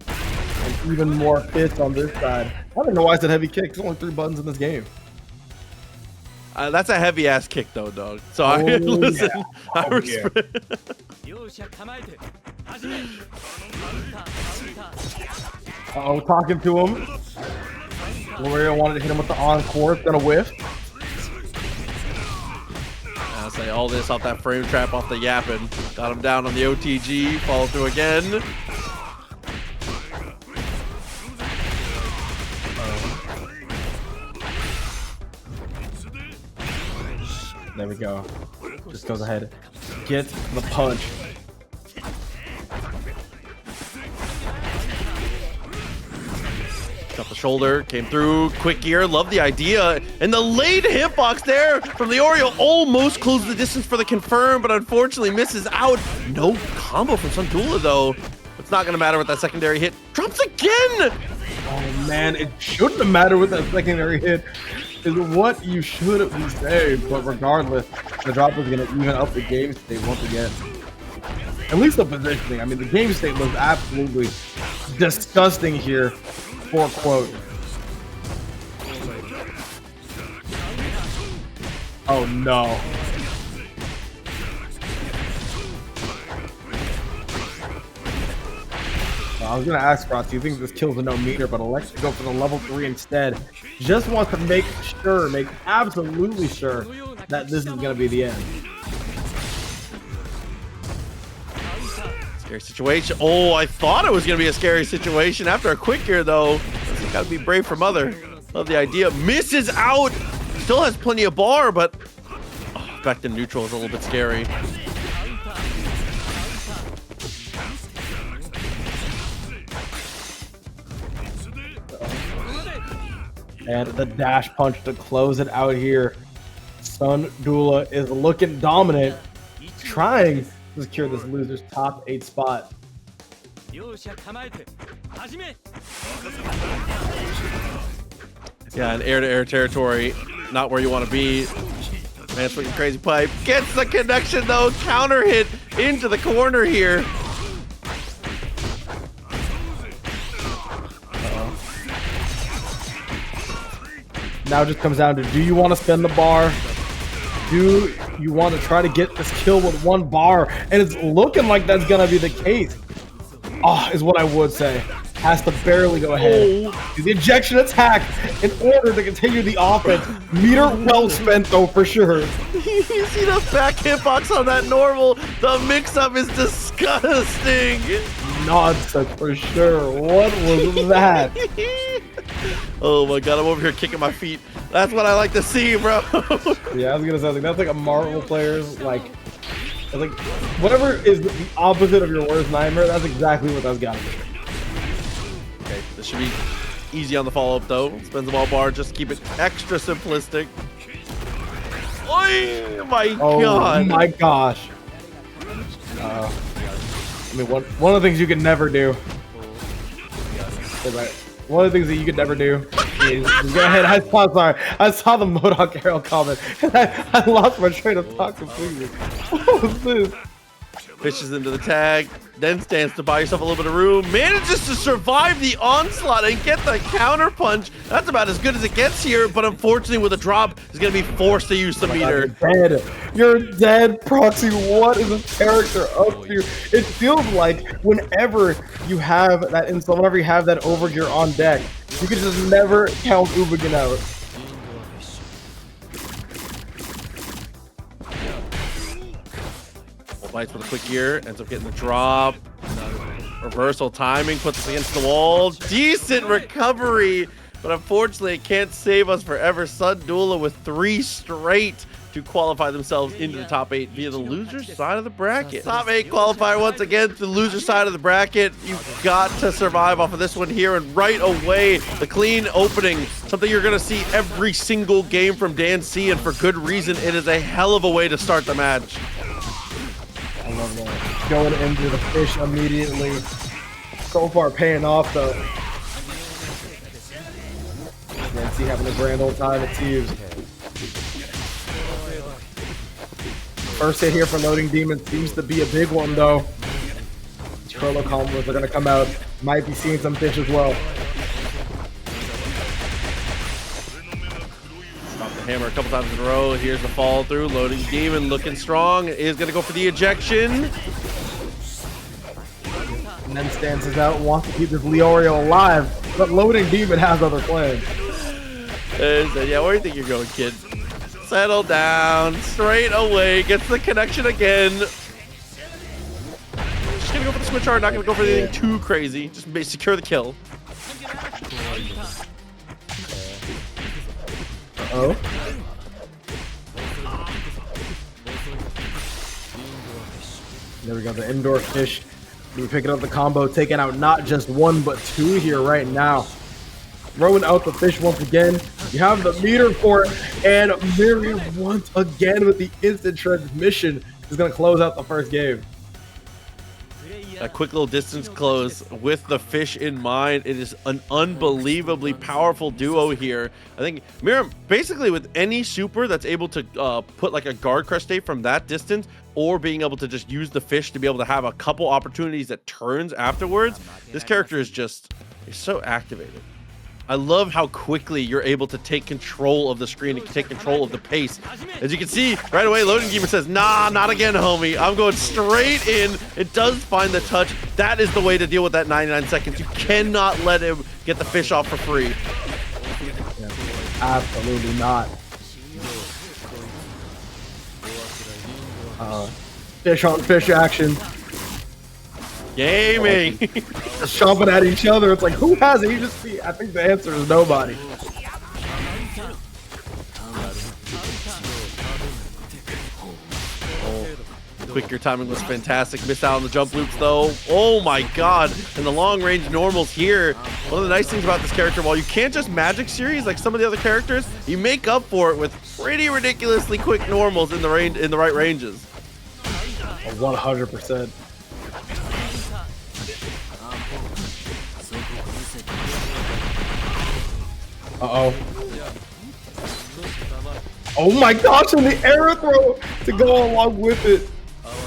And even more hits on this side. I don't know why I said heavy kick. There's only 3 buttons in this game. That's a heavy ass kick, though, dog. So listen, I respect. Uh-oh, talking to him. Leorio wanted to hit him with the encore. It's gonna whiff. I'll say all this off that frame trap off the yapping. Got him down on the OTG. Follow through again. There we go. Just goes ahead. Get the punch. Got the shoulder, came through, quick gear, love the idea. And the late hitbox there from Leorio almost closed the distance for the confirm, but unfortunately misses out. No combo from Sundula though. It's not gonna matter with that secondary hit. Drops again! Oh man, it shouldn't have mattered with that secondary hit. Is what you should be saying, but regardless, the drop was gonna even up the game state once again. At least the positioning. I mean, the game state looks absolutely disgusting here for Kwout. Oh no. I was gonna ask Frost, do you think this kills a no meter, but elects to go for the level 3 instead. Just wants to make absolutely sure that this is gonna be the end. Scary situation. Oh, I thought it was gonna be a scary situation. After a quick gear though, gotta be brave for mother. Love the idea. Misses out. Still has plenty of bar, but back to neutral is a little bit scary. And the dash punch to close it out here. Sundula is looking dominant, trying to secure this loser's top 8 spot. Yeah, in air-to-air territory, not where you want to be. Man, swinging crazy pipe. Gets the connection though. Counter hit into the corner here. Now it just comes down to, do you want to spend the bar? Do you want to try to get this kill with 1 bar? And it's looking like that's going to be the case. Is what I would say. Has to barely go ahead. Do the ejection attack in order to continue the offense. Meter well spent though, for sure. You see the back hitbox on that normal? The mix-up is disgusting. Nonsense for sure. What was that? Oh my god, I'm over here kicking my feet. That's what I like to see, bro. Yeah, I was gonna say, like, that's like a Marvel player's like whatever is the opposite of your worst nightmare. That's exactly what that's got to be. Okay, this should be easy on the follow-up though. Spends the ball bar, just keep it extra simplistic. Oh my god! Oh my gosh! I mean, one of the things you can never do. One of the things that you could never do is go ahead. I saw the Modok arrow comment, and I lost my train of thought completely. What was this? Fishes into the tag, then stands to buy yourself a little bit of room. Manages to survive the onslaught and get the counter punch. That's about as good as it gets here, but unfortunately with a drop, he's going to be forced to use the meter. Dead. You're dead, Proxy. What is this character up to? It feels like whenever you have that insult, whenever you have that overgear on deck, you can just never count Uvogin out. Bites with a quick gear, ends up getting the drop. Reversal timing, puts us against the wall. Decent recovery, but unfortunately it can't save us forever. Sundula with 3 straight to qualify themselves into the top 8 via the loser side of the bracket. Top 8 qualifier once again to the loser side of the bracket. You've got to survive off of this one here, and right away, the clean opening, something you're gonna see every single game from Dan C, and for good reason. It is a hell of a way to start the match. I love that. Going into the fish immediately. So far paying off though. Nancy having a grand old time, it seems. First hit here for LoadingDemon seems to be a big one though. Chrollo combos are going to come out. Might be seeing some fish as well. Hammer a couple times in a row. Here's the follow through. LoadingDemon looking strong. Is going to go for the ejection. And then stances out, wants to keep this Leorio alive, but LoadingDemon has other plans. Yeah, where do you think you're going, kid? Settle down. Straight away. Gets the connection again. Just going to go for the switch art. Not going to go for anything too crazy. Just secure the kill. Oh. There we go, the indoor fish. We're picking up the combo, taking out not just 1, but 2 here right now. Throwing out the fish once again. You have the meter for it, and Mereum once again with the instant transmission is going to close out the first game. A quick little distance close with the fish in mind. It is an unbelievably powerful duo here. I think Meruem, basically with any super that's able to put like a guard crush state from that distance, or being able to just use the fish to be able to have a couple opportunities that turns afterwards, this character is just, he's so activated. I love how quickly you're able to take control of the screen and take control of the pace. As you can see, right away, LoadingDemon says, nah, not again, homie. I'm going straight in. It does find the touch. That is the way to deal with that 99 seconds. You cannot let him get the fish off for free. Yeah, absolutely not. Fish on fish action. Gaming. Just chomping at each other. It's like, who has agency? I think the answer is nobody. Quicker timing was fantastic. Missed out on the jump loops though. Oh my god. And the long range normals here. One of the nice things about this character, while you can't just magic series like some of the other characters, you make up for it with pretty ridiculously quick normals in the right ranges. 100%. Uh-oh. Oh my gosh, and the arrow throw to go along with it.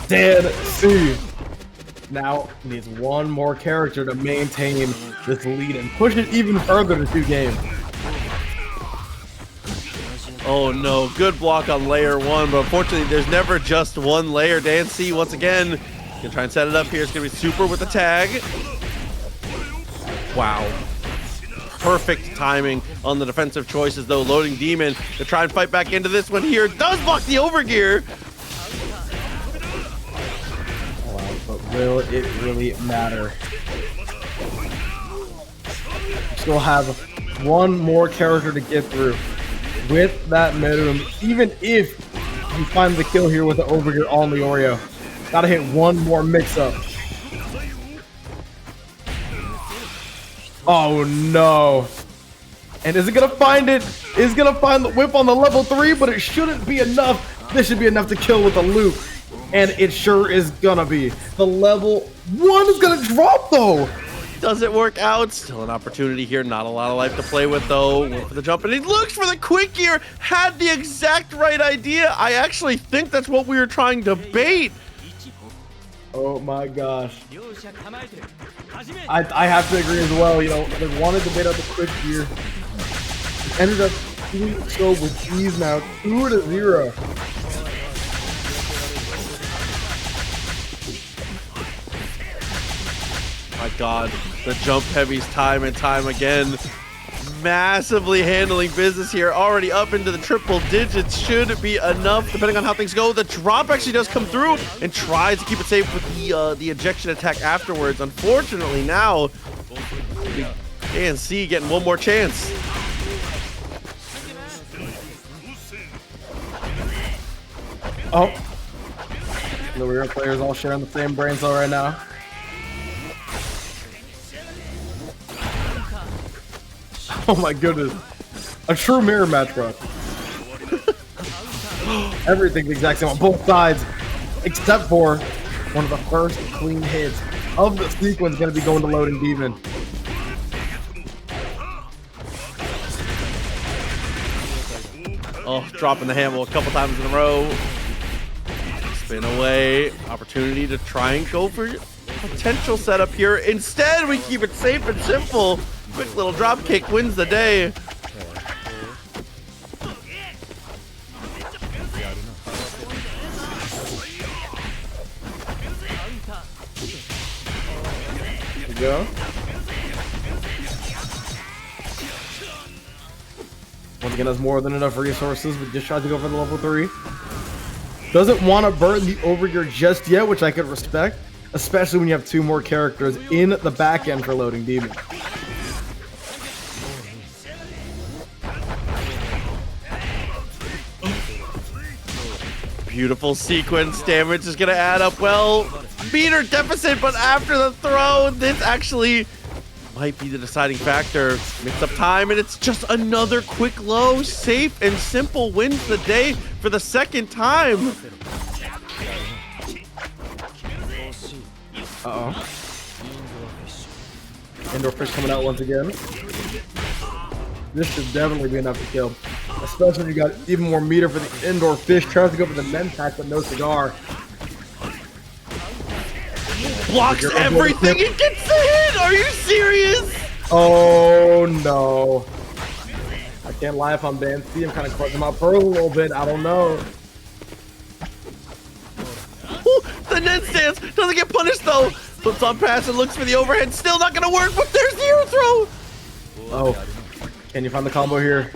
Dead C. Now needs one more character to maintain this lead and push it even further to 2 games. Oh no, good block on layer 1, but unfortunately there's never just one layer. DanC once again gonna try and set it up here. It's gonna be super with the tag. Wow. Perfect timing on the defensive choices though. LoadingDemon to try and fight back into this one here. Does block the overgear. Wow, but will it really matter? Still have one more character to get through with that Meruem, even if you find the kill here with the overgear on Leorio. Gotta hit one more mix-up. Oh no. And is it gonna find it? Is gonna find the whip on the level 3, but it shouldn't be enough. This should be enough to kill with a loop. And it sure is gonna be. The level 1 is gonna drop though. Doesn't work out. Still an opportunity here. Not a lot of life to play with though. Went for the jump and he looks for the quick gear. Had the exact right idea. I actually think that's what we were trying to bait. Oh my gosh. I have to agree as well. You know, they wanted to bait out the quick gear. Ended up doing so with ease now. 2-0. My god, the jump heavies time and time again. Massively handling business here. Already up into the triple digits. Should be enough depending on how things go. The drop actually does come through and tries to keep it safe with the ejection attack afterwards. Unfortunately now, DanC getting one more chance. Oh. The rear players all sharing the same brain cell right now. Oh my goodness. A true mirror match, bro. Everything's the exact same on both sides, except for one of the first clean hits of the sequence going to be going to LoadingDemon. Oh, dropping the handle a couple times in a row. Spin away. Opportunity to try and go for potential setup here. Instead, we keep it safe and simple. Quick little drop kick wins the day. There we go. Once again, has more than enough resources, but just tried to go for the level 3. Doesn't want to burn the overgear just yet, which I could respect, especially when you have 2 more characters in the back end for LoadingDemon. Beautiful sequence. Damage is going to add up well. Meter deficit, but after the throw, this actually might be the deciding factor. Mix up time, and it's just another quick low. Safe and simple wins the day for the second time. Uh-oh. Indoor fish coming out once again. This should definitely be enough to kill. Especially when you got even more meter for the indoor fish. Tries to go for the men pack, but no cigar. Blocks everything and gets the hit! Are you serious? Oh no. I can't lie if I'm Dancy. I'm kind of clutching my pearl a little bit. I don't know. Ooh, the net stance doesn't get punished though. Flips on pass and looks for the overhead. Still not gonna work, but there's the air throw. Oh, can you find the combo here?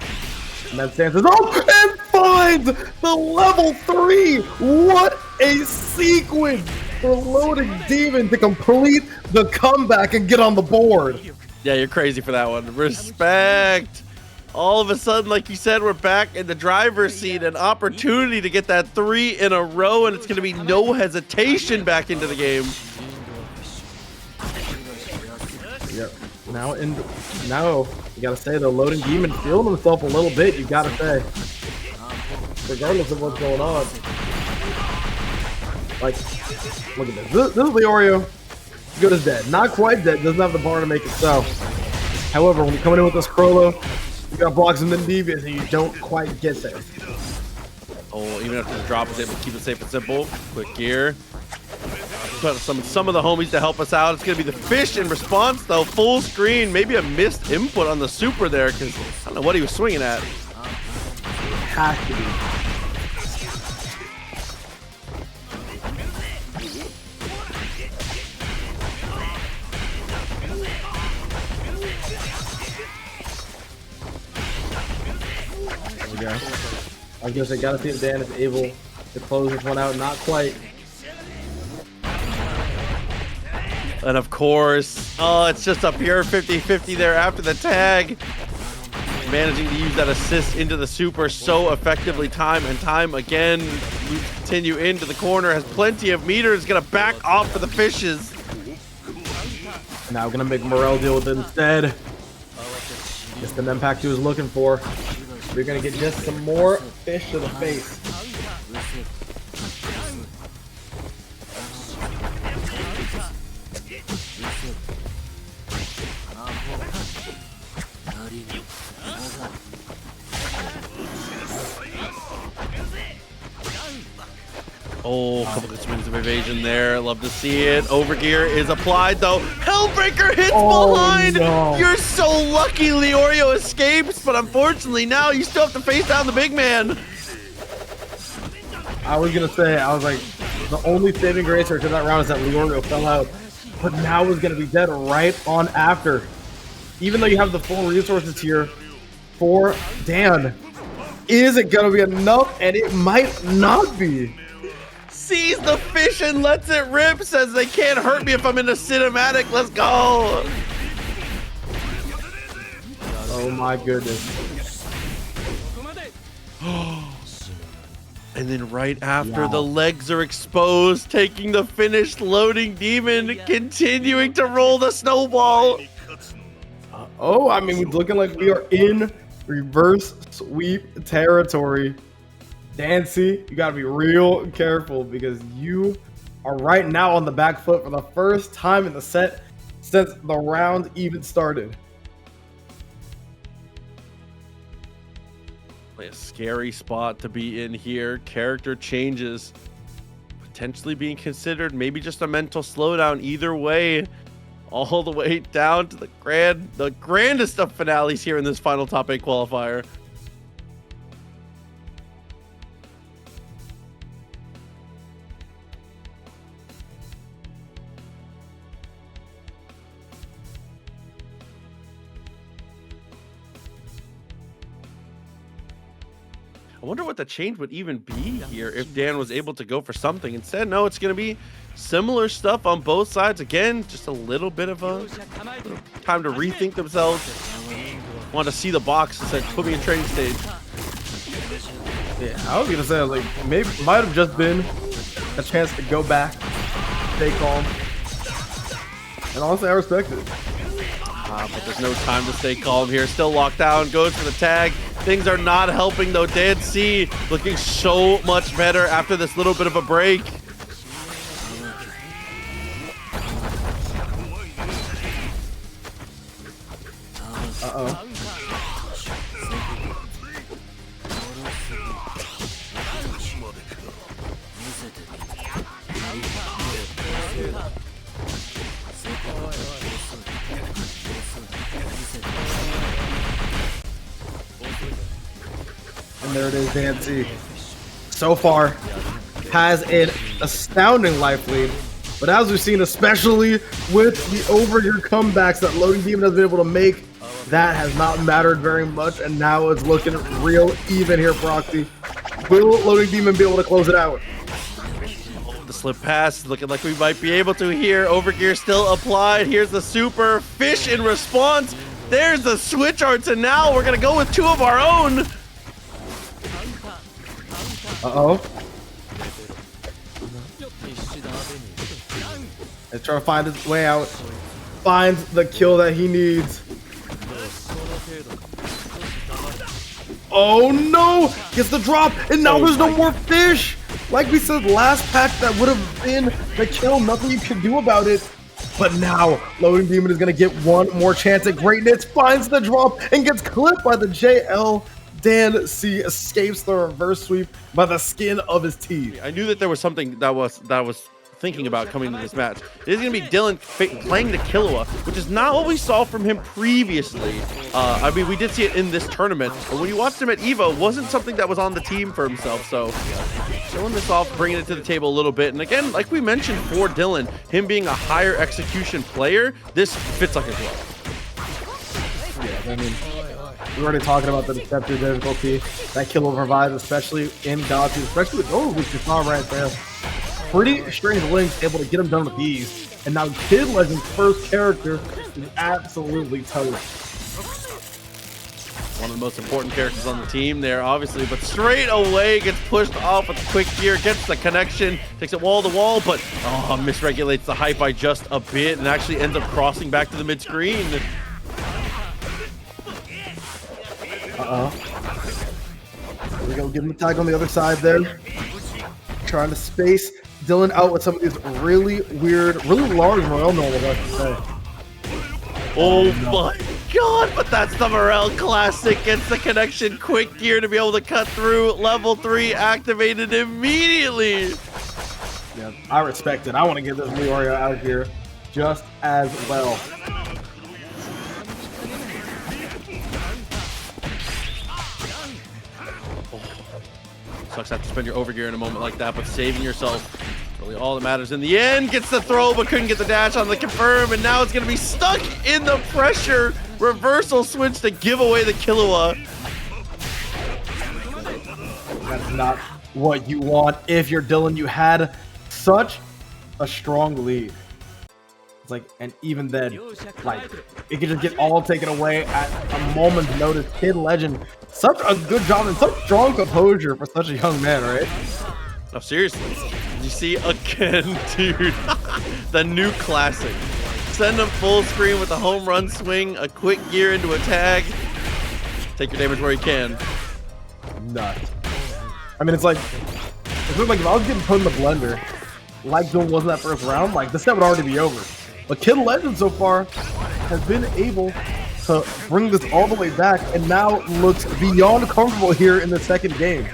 Net stance is oh, and finds the level 3. What a sequence for LoadingDemon to complete the comeback and get on the board. Yeah, you're crazy for that one. Respect. All of a sudden, like you said, we're back in the driver's seat. An opportunity to get that 3 in a row, and it's going to be no hesitation back into the game. Yep. Now you gotta say the LoadingDemon feeling himself a little bit. You gotta say, regardless of what's going on. Like, look at this. This is Leorio. Good as dead. Not quite dead. Doesn't have the bar to make it so. However, when you're coming in with this Chrollo, you got blocks and then devious, and you don't quite get there. Oh, even after the drop is able to keep it safe and simple. Quick gear. Got some of the homies to help us out. It's going to be the fish in response, though. Full screen. Maybe a missed input on the super there, because I don't know what he was swinging at. Has to be. There we go. I guess I gotta see if Dan is able to close this one out. Not quite. And of course, oh, it's just a pure 50-50 there after the tag. Managing to use that assist into the super so effectively time and time again. We continue into the corner, has plenty of meters, gonna back off for the fishes. Now gonna make Morel deal with it instead. Just the impact he was looking for. We're gonna get just some more fish to the face. Oh, a couple of swings of evasion there. Love to see it. Overgear is applied, though. Hellbreaker hits behind. No. You're so lucky Leorio escapes, but unfortunately now you still have to face down the big man. I was gonna say, I was like, the only saving grace for that round is that Leorio fell out, but now is gonna be dead right on after. Even though you have the full resources here for Dan, is it gonna be enough? And it might not be. Sees the fish and lets it rip, says they can't hurt me if I'm in a cinematic. Let's go. Oh my goodness. And then right after, the legs are exposed, taking the finished LoadingDemon, continuing to roll the snowball. Oh, I mean, it's looking like we are in reverse sweep territory. Dancy, you gotta be real careful because you are right now on the back foot for the first time in the set since the round even started. A scary spot to be in here. Character changes potentially being considered, maybe just a mental slowdown. Either way, all the way down to the grandest of finales here in this final top 8 qualifier. I wonder what the change would even be here if Dan was able to go for something. Instead, no, it's going to be similar stuff on both sides. Again, just a little bit of a time to rethink themselves. Want to see the box and said, put me in training stage. Yeah, I was going to say, like, maybe might have just been a chance to go back, stay calm. And honestly, I respect it. But there's no time to stay calm here. Still locked down, goes for the tag. Things are not helping though. Dan C looking so much better after this little bit of a break. Uh-oh. there it is, Dancy. So far, has an astounding life lead. But as we've seen, especially with the over-year comebacks that LoadingDemon has been able to make, that has not mattered very much, and now it's looking real even here, Proxy. Will LoadingDemon be able to close it out? The slip pass looking like we might be able to here. Overgear still applied. Here's the super fish in response. There's the switch arts, and now we're gonna go with two of our own. Uh-oh. Let's try to find his way out. Finds the kill that he needs. Oh no! Gets the drop, and now there's no more fish! Like we said last patch, that would have been the kill. Nothing you can do about it. But now, LoadingDemon is going to get one more chance at greatness. Finds the drop and gets clipped by the JL. Dan C escapes the reverse sweep by the skin of his teeth. I knew that there was something that was thinking about coming into this match. It is going to be Dylan playing the Killua, which is not what we saw from him previously. I mean, we did see it in this tournament, but when you watched him at EVO, it wasn't something that was on the team for himself. So showing this off, bringing it to the table a little bit. And again, like we mentioned for Dylan, him being a higher execution player, this fits like a glove. Yeah, I mean, we're already talking about the deceptive difficulty that Killua provides, especially in Galaxy, especially with those, which you saw right there. Pretty strange links able to get him done with ease. And now Kidlegend's first character is absolutely toast. One of the most important characters on the team there, obviously, but straight away gets pushed off with quick gear, gets the connection, takes it wall to wall, but misregulates the height by just a bit and actually ends up crossing back to the mid-screen. Uh-oh. Here we go, give him a tag on the other side there. Trying to space Dylan out with some of these really weird, really large Morel normals, I should say. Oh my god, but that's the Morel classic. Gets the connection, quick gear to be able to cut through. Level 3 activated immediately. Yeah, I respect it. I want to get this Leorio out of here just as well. Sucks to have to spend your overgear in a moment like that, but saving yourself really all that matters in the end. Gets the throw, but couldn't get the dash on the confirm, and now it's going to be stuck in the pressure. Reversal switch to give away the Killua. That's not what you want if you're Dylan. You had such a strong lead. It's like, and even then, like, it could just get all taken away at a moment's notice. Kidlegend, such a good job and such strong composure for such a young man, right? No, seriously. Did you see again, dude? The new classic. Send him full screen with a home run swing, a quick gear into a tag. Take your damage where you can. Nuts. I mean, it's like if I was getting put in the blender, like Dylan was in that first round, like this set would already be over. But Kidlegend so far has been able to bring this all the way back and now looks beyond comfortable here in the second game.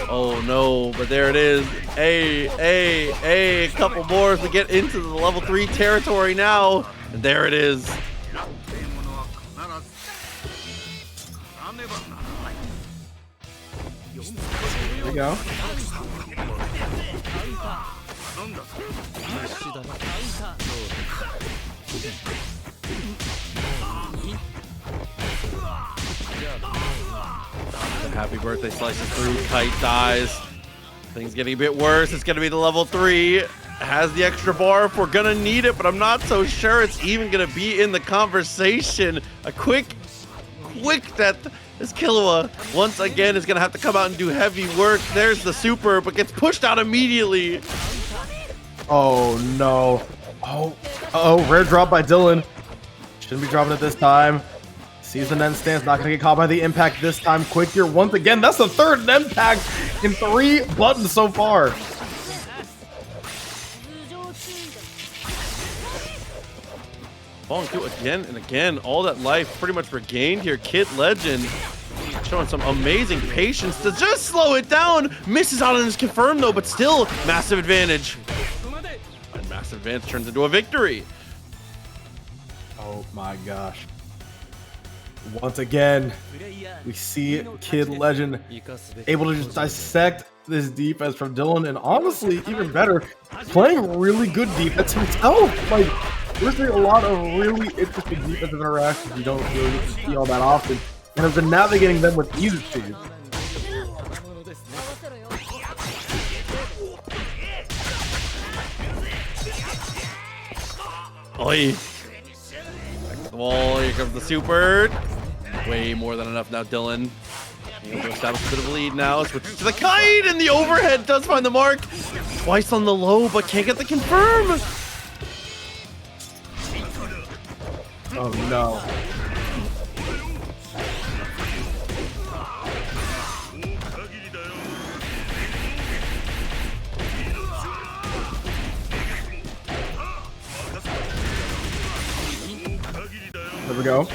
Oh no, but there it is. A couple more to get into the level 3 territory now. And there it is. There we go. Happy birthday slices through. Kite dies. Things getting a bit worse. It's going to be the level 3. Has the extra bar if we're going to need it, but I'm not so sure it's even going to be in the conversation. A quick death. This Killua, once again, is going to have to come out and do heavy work. There's the super, but gets pushed out immediately. Oh, no. Oh, rare drop by Dylan. Shouldn't be dropping it this time. Season end stance, not going to get caught by the impact this time. Quick here once again. That's the third impact in 3 buttons so far. Falling through again and again. All that life pretty much regained here. Kidlegend showing some amazing patience to just slow it down. Misses out on his confirm though, but still massive advantage. And massive advantage turns into a victory. Oh my gosh. Once again, we see Kidlegend able to just dissect this defense from Dylnyan, and honestly, even better, playing really good defense himself. Like, we're seeing a lot of really interesting defensive interactions you don't really see all that often, and have been navigating them with ease, it seems. Oi! Back to the wall, here comes the super. Way more than enough now, Dylnyan. Able to establish a bit of a lead now. Switches to the kite, and the overhead does find the mark. Twice on the low, but can't get the confirm. Oh no. There we go.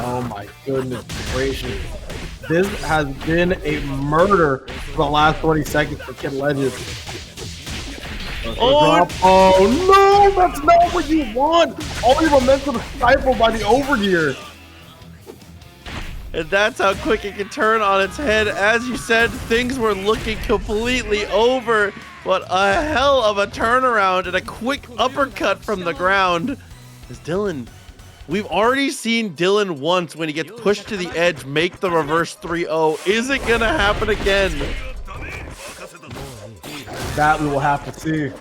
Oh my goodness gracious. This has been a murder for the last 20 seconds for Kidlegend. Oh no, that's not what you want! All your momentum is stifled by the overgear. And that's how quick it can turn on its head. As you said, things were looking completely over. What a hell of a turnaround and a quick uppercut from the ground. As Dylnyan, we've already seen Dylnyan once when he gets pushed to the edge, make the reverse 3-0. Is it gonna happen again? That we will have to see.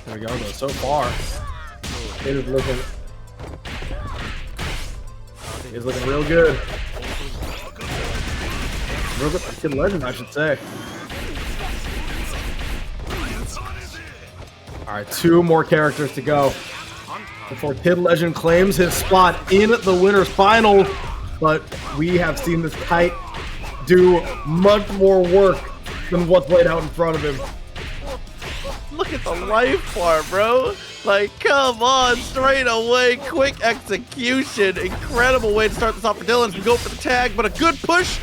There we go, though. So far, it is looking real good. Real good for Kidlegend, I should say. All right, 2 more characters to go before Kidlegend claims his spot in the winner's final. But we have seen this Kite do much more work than what's laid out in front of him. Look at the life bar, bro. Like, come on, straight away, quick execution. Incredible way to start this off for Dylnyan. We go for the tag, but a good push.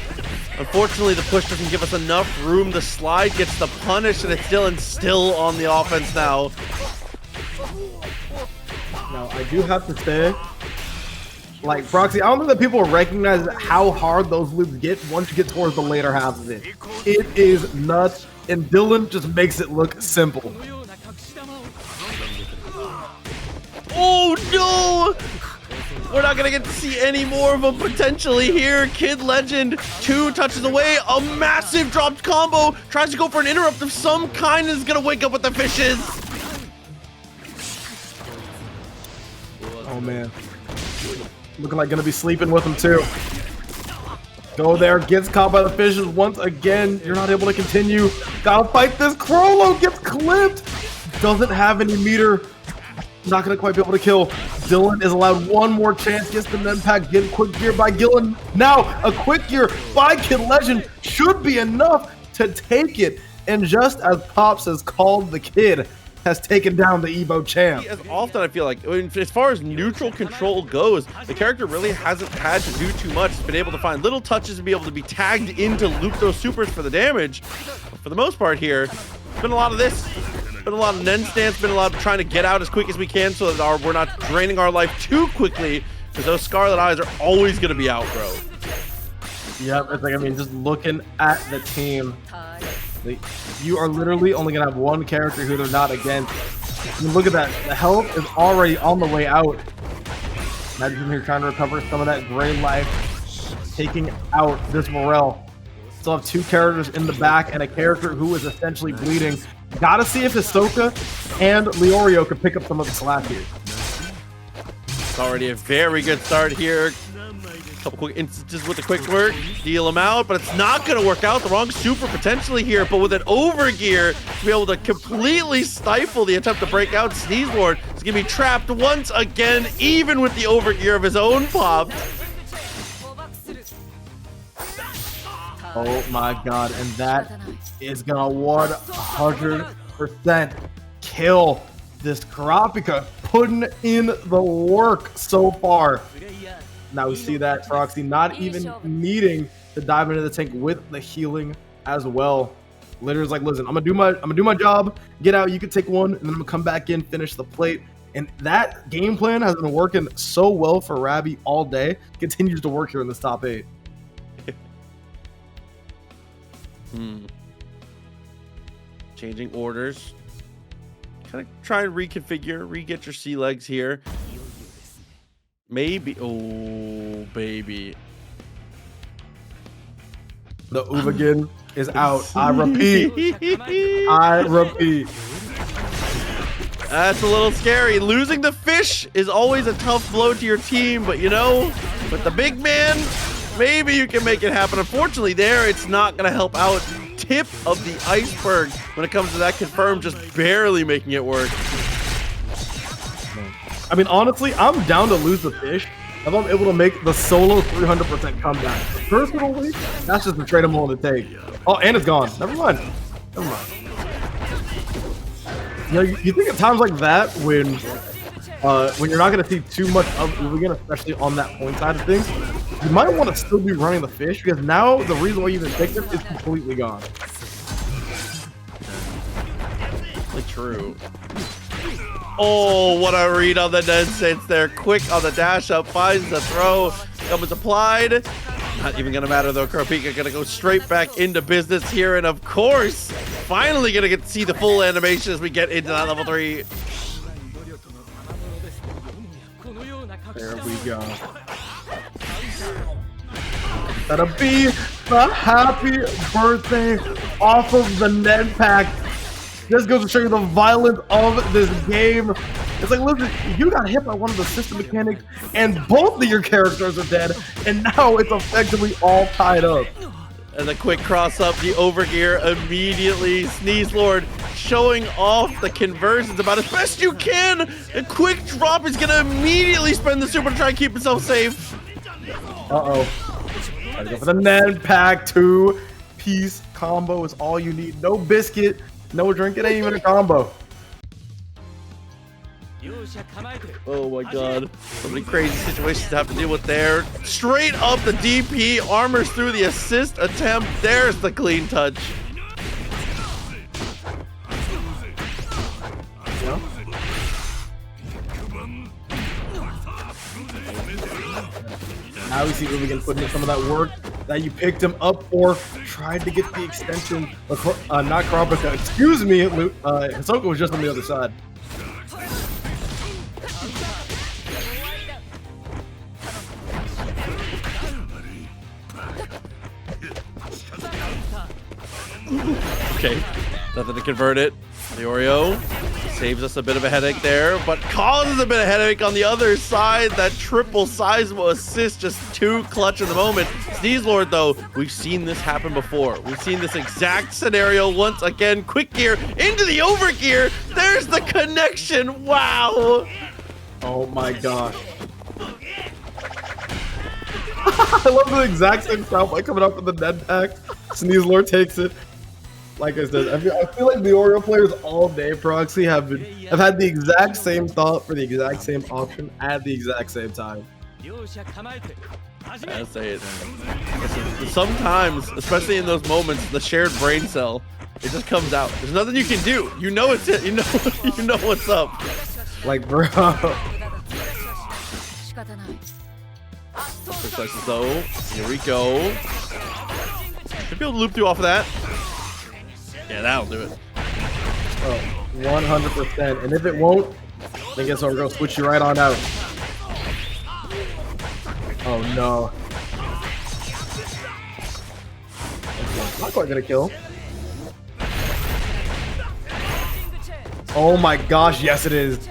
Unfortunately, the push doesn't give us enough room. The slide gets the punish, and it's Dylnyan still on the offense now. Now, I do have to say, like, Proxy, I don't think that people recognize how hard those loops get once you get towards the later half of it. It is nuts, and Dylnyan just makes it look simple. Oh no! We're not gonna get to see any more of them potentially here. Kidlegend 2 touches away, a massive dropped combo, tries to go for an interrupt of some kind, and is gonna wake up with the fishes. Oh man. Looking like gonna be sleeping with him too. Go there, gets caught by the fishes once again. You're not able to continue. Gotta fight this. Chrollo gets clipped. Doesn't have any meter. Not gonna quite be able to kill. Dylnyan is allowed one more chance. Gets the impact. Get quick gear by Gillen. Now a quick gear by Kidlegend should be enough to take it. And just as Pops has called, the kid has taken down the Evo champ. As often, I feel like, as far as neutral control goes, the character really hasn't had to do too much. It's been able to find little touches and be able to be tagged in to loop those supers for the damage. But for the most part here, it's been a lot of this. Been a lot of Nen stance, been a lot of trying to get out as quick as we can so that we're not draining our life too quickly, because those Scarlet Eyes are always going to be out, bro. Yep, it's like, I mean, just looking at the team, you are literally only going to have one character who they're not against. I mean, look at that. The health is already on the way out. Imagine him here trying to recover some of that gray life, taking out this Morel. Still have 2 characters in the back and a character who is essentially bleeding. Gotta see if Hisoka and Leorio could pick up some of the slack here. It's already a very good start here. Couple quick instances with the quick work, deal him out, but it's not going to work out. The wrong super potentially here, but with an overgear to be able to completely stifle the attempt to break out, Sneezeboard is going to be trapped once again, even with the overgear of his own pop. Oh my god, and that is gonna 100% kill this Kurapika, putting in the work so far. Now we see that Proxy not even needing to dive into the tank with the healing as well. Literally like, listen, I'm gonna do my job, get out, you can take one, and then I'm gonna come back in, finish the plate. And that game plan has been working so well for Rabi all day. Continues to work here in this top 8. Changing orders. Kind of try and reconfigure, re-get your sea legs here. Maybe. Oh, baby. The Uvogin is out. I repeat. I repeat. That's a little scary. Losing the fish is always a tough blow to your team, but you know, with the big man, maybe you can make it happen. Unfortunately, there, it's not going to help out. Tip of the iceberg when it comes to that confirm, just barely making it work. I mean, honestly, I'm down to lose the fish if I'm able to make the solo 300% comeback. Personally, that's just the trade I'm willing to take. Oh, and it's gone. Never mind. Never mind. You know, you think at times like that when you're not going to see too much of Uvogin, especially on that point side of things, you might want to still be running the fish because now the reason why you even picked him is completely gone. True. Oh, what a read on the dead sense there. Quick on the dash up, finds the throw. Gum is applied. Not even going to matter though. Kurapika going to go straight back into business here. And of course, finally going to get to see the full animation as we get into that level 3. There we go. That'll be the happy birthday off of the Ned pack. This goes to show you the violence of this game. It's like, listen, you got hit by one of the system mechanics, and both of your characters are dead, and now it's effectively all tied up. And the quick cross up, the overgear immediately. Sneeze Lord showing off the conversions about as best you can. A quick drop is going to immediately spend the super to try and keep himself safe. Uh-oh. Gotta go for the Ned pack. 2-piece combo is all you need. No biscuit, no drink. It ain't even a combo. Oh my god. So many crazy situations to have to deal with there. Straight up the DP, armors through the assist attempt. There's the clean touch. Yeah. Now we see Uvogin putting in some of that work that you picked him up for. Tried to get the extension. Not Kurapika. Excuse me. Hisoka was just on the other side. Okay, nothing to convert it. Leorio saves us a bit of a headache there, but causes a bit of headache on the other side. That triple sizable assist, just too clutch in the moment. Sneeze Lord, though, we've seen this happen before. We've seen this exact scenario once again. Quick gear into the overgear. There's the connection. Wow. Oh my gosh. I love the exact same sound like coming up with the Ned pack. Sneeze Lord takes it. Like I said, I feel like the Leorio players all day, Proxy, have had the exact same thought for the exact same option at the exact same time. I say it. Listen, sometimes, especially in those moments, the shared brain cell, it just comes out. There's nothing you can do. You know it's it. You know what's up. Like, bro. Quick slices though. Here we go. Should be able to loop through off of that. Yeah, that'll do it. Oh, 100%. And if it won't, then guess what? We're going to switch you right on out. Oh, no. Okay, not quite going to kill. Oh, my gosh. Yes, it is.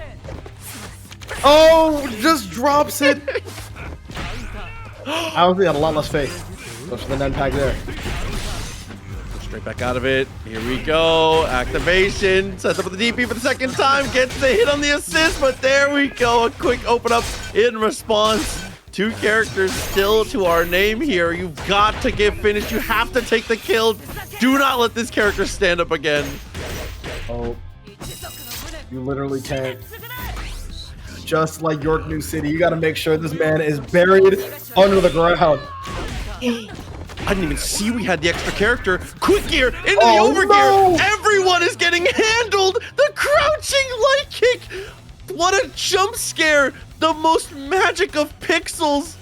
Oh, just drops it. I honestly had a lot less faith. Goes for the Ned pack there. Straight back out of it. Here we go. Activation. Sets up with the DP for the second time. Gets the hit on the assist, but there we go. A quick open up in response. 2 characters still to our name here. You've got to get finished. You have to take the kill. Do not let this character stand up again. Oh. You literally can't. Just like York New City, you got to make sure this man is buried under the ground. I didn't even see we had the extra character. Quick gear into the overgear. No! Everyone is getting handled. The crouching light kick. What a jump scare. The most magic of pixels.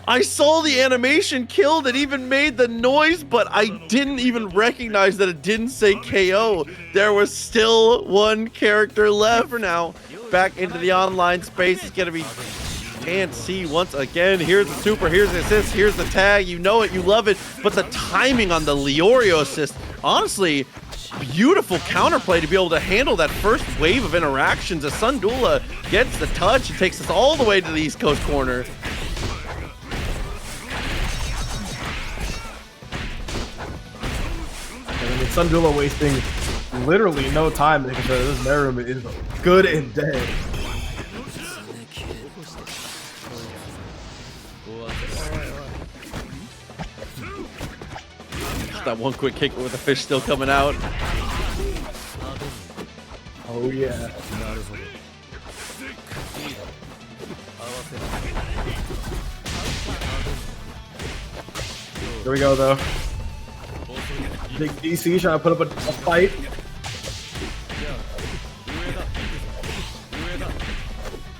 I saw the animation killed. It even made the noise, but I didn't even recognize that it didn't say KO. There was still one character left. For now, back into the online space. It's going to be DanC once again. Here's the super, here's the assist, here's the tag. You know it, you love it. But the timing on the Leorio assist, honestly, beautiful counterplay to be able to handle that first wave of interactions as Sundula gets the touch and takes us all the way to the East Coast corner. I mean, Sundula wasting literally no time making sure this Meruem is good and dead. Just that one quick kick with the fish still coming out. Oh yeah. Here we go though. Big DC trying to put up a fight.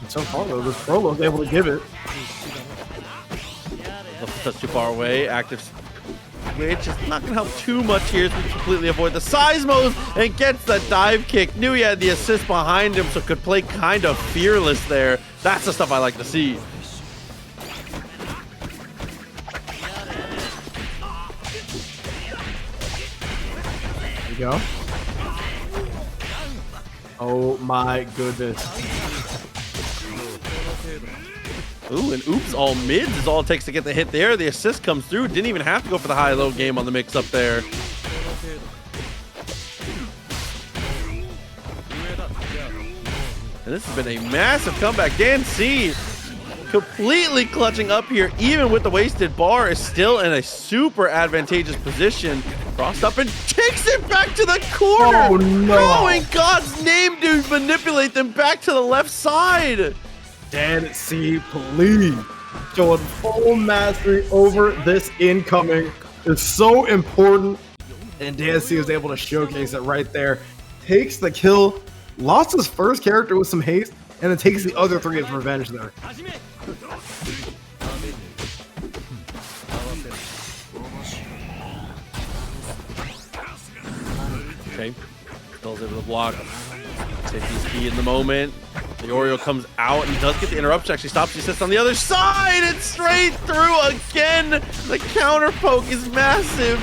And so far though, this Chrollo is able to give it. That's too far away. Active switch is not going to help too much here as we completely avoid the seismos and gets the dive kick. Knew he had the assist behind him, so could play kind of fearless there. That's the stuff I like to see. There we go. Oh my goodness. Ooh, and oops, all mids is all it takes to get the hit there. The assist comes through. Didn't even have to go for the high-low game on the mix-up there. And this has been a massive comeback. DanC completely clutching up here, even with the wasted bar, is still in a super advantageous position. Crossed up and takes it back to the corner. Oh no! How in God's name do you manipulate them back to the left side? DanC, please. Showing full mastery over this incoming is so important. And DanC was able to showcase it right there. Takes the kill, lost his first character with some haste, and then takes the other three as revenge there. Okay, Still's able to block. Safety's key in the moment. Leorio comes out and does get the interruption. Actually stops the assist on the other side. It's straight through again. The counter poke is massive.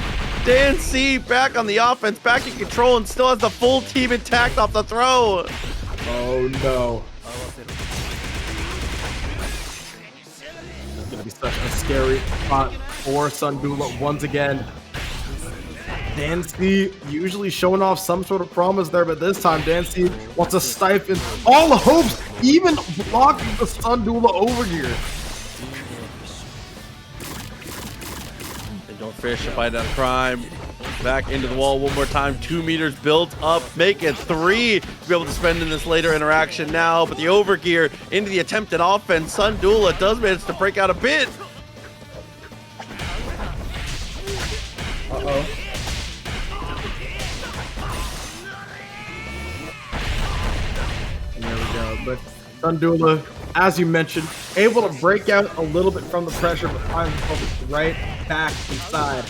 DanC back on the offense, back in control, and still has the full team intact off the throw. Oh no. It's gonna be such a scary spot for Sundula once again. DanC usually showing off some sort of promise there, but this time DanC wants to stifle all the hopes, even blocking the Sundula overgear. They don't fish a bite out of crime. Back into the wall one more time. 2 meters built up. Make it 3 to be able to spend in this later interaction now. But the overgear into the attempted offense. Sundula does manage to break out a bit. Uh-oh. There we go. But Sundula, as you mentioned, able to break out a little bit from the pressure, but finds himself right back inside.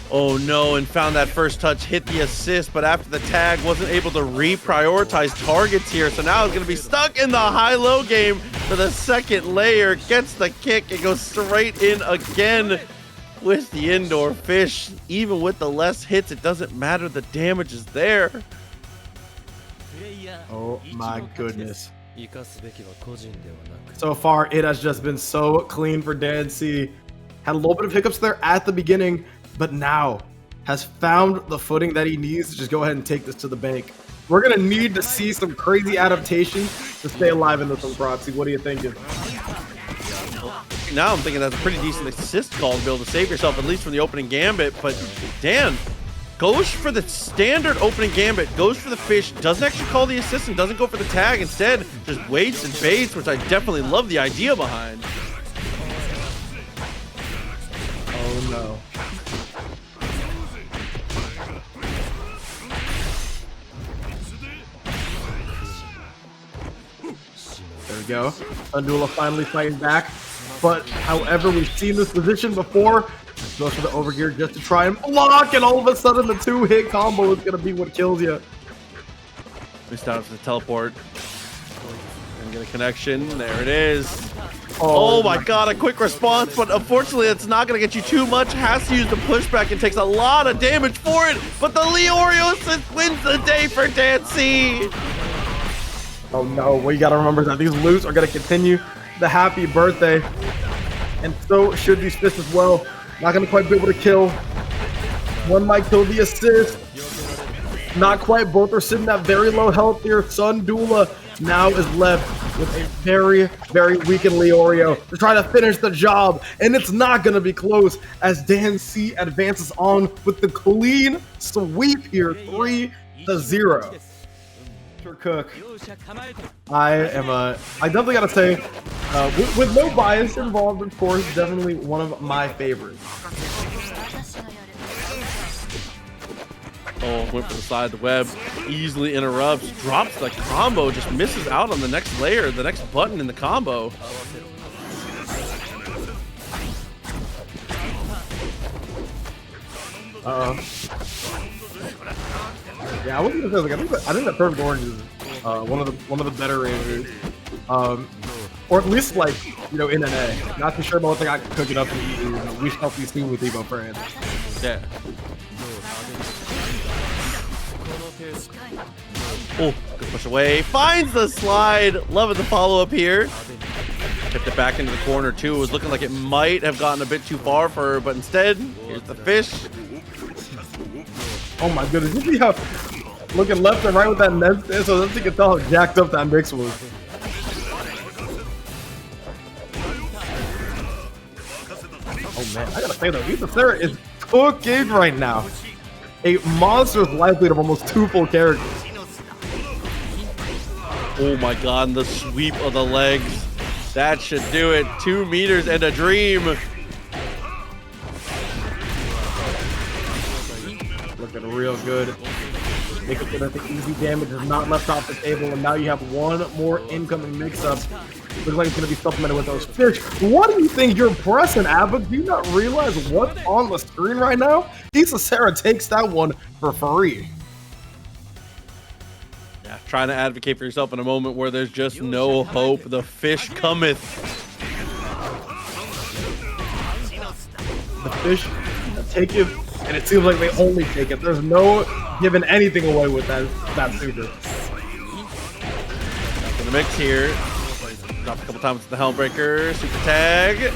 Oh no, and found that first touch, hit the assist, but after the tag wasn't able to reprioritize targets here. So now he's going to be stuck in the high-low game for the second layer. Gets the kick and goes straight in again with the indoor fish. Even with the less hits, it doesn't matter. The damage is there. Oh my goodness. So far, it has just been so clean for DanC. Had a little bit of hiccups there at the beginning, but now has found the footing that he needs to just go ahead and take this to the bank. We're going to need to see some crazy adaptations to stay alive in this one, Proxy. What are you thinking? Now I'm thinking that's a pretty decent assist call to be able to save yourself, at least from the opening gambit. But Dan goes for the standard opening gambit, goes for the fish, doesn't actually call the assist and doesn't go for the tag. Instead, just waits and baits, which I definitely love the idea behind. go. Undula finally fighting back. But however, we've seen this position before. Goes for the overgear just to try and block, and all of a sudden the 2-hit combo is gonna be what kills you. Missed out for the teleport. And get a connection. There it is. Oh my god, a quick response, but unfortunately it's not going to get you too much. Has to use the pushback and takes a lot of damage for it, but the Leorio assist wins the day for DanCravate. Oh no, well you got to remember that these loops are going to continue the happy birthday, and so should these fists as well. Not going to quite be able to kill. One might kill the assist. Not quite, both are sitting at very low health here. Sundula now is left with a very, very weakened Leorio to try to finish the job, and it's not going to be close as DanCravate advances on with the clean sweep here, 3-0. Cook, I definitely got to say, with no bias involved, of course, definitely one of my favorites. Oh, went for the side of the web, easily interrupts, drops the combo, just misses out on the next layer, the next button in the combo. Yeah, I wasn't gonna say, like, I think that Perfect Orange is one of the better rangers, or at least, like, you know, in NA. Not too sure about what they got cooking up in EU. We shall see soon with Evo France. Yeah. Oh, good push away. Finds the slide. Loving the follow-up here. Kept it back into the corner, too. It was looking like it might have gotten a bit too far for her, but instead, here's the fish. Oh my goodness. You see how looking left and right with that net stand, so you can tell how jacked up that mix was. Oh man, I gotta say though, Isicera is cooking right now. A monster's likely of almost 2 full characters. Oh my god, and the sweep of the legs. That should do it. 2 meters and a dream. Looking real good. Making sure that the easy damage is not left off the table, and now you have one more incoming mix-up. Looks like it's going to be supplemented with those fish. What do you think you're pressing, Abbock? Do you not realize what's on the screen right now? Isicera takes that one for free. Yeah, trying to advocate for yourself in a moment where there's just no hope. The fish cometh. The fish take it, and it seems like they only take it. There's no giving anything away with that super. In the mix here. Dropped a couple times with the Helmbreaker. Super tag.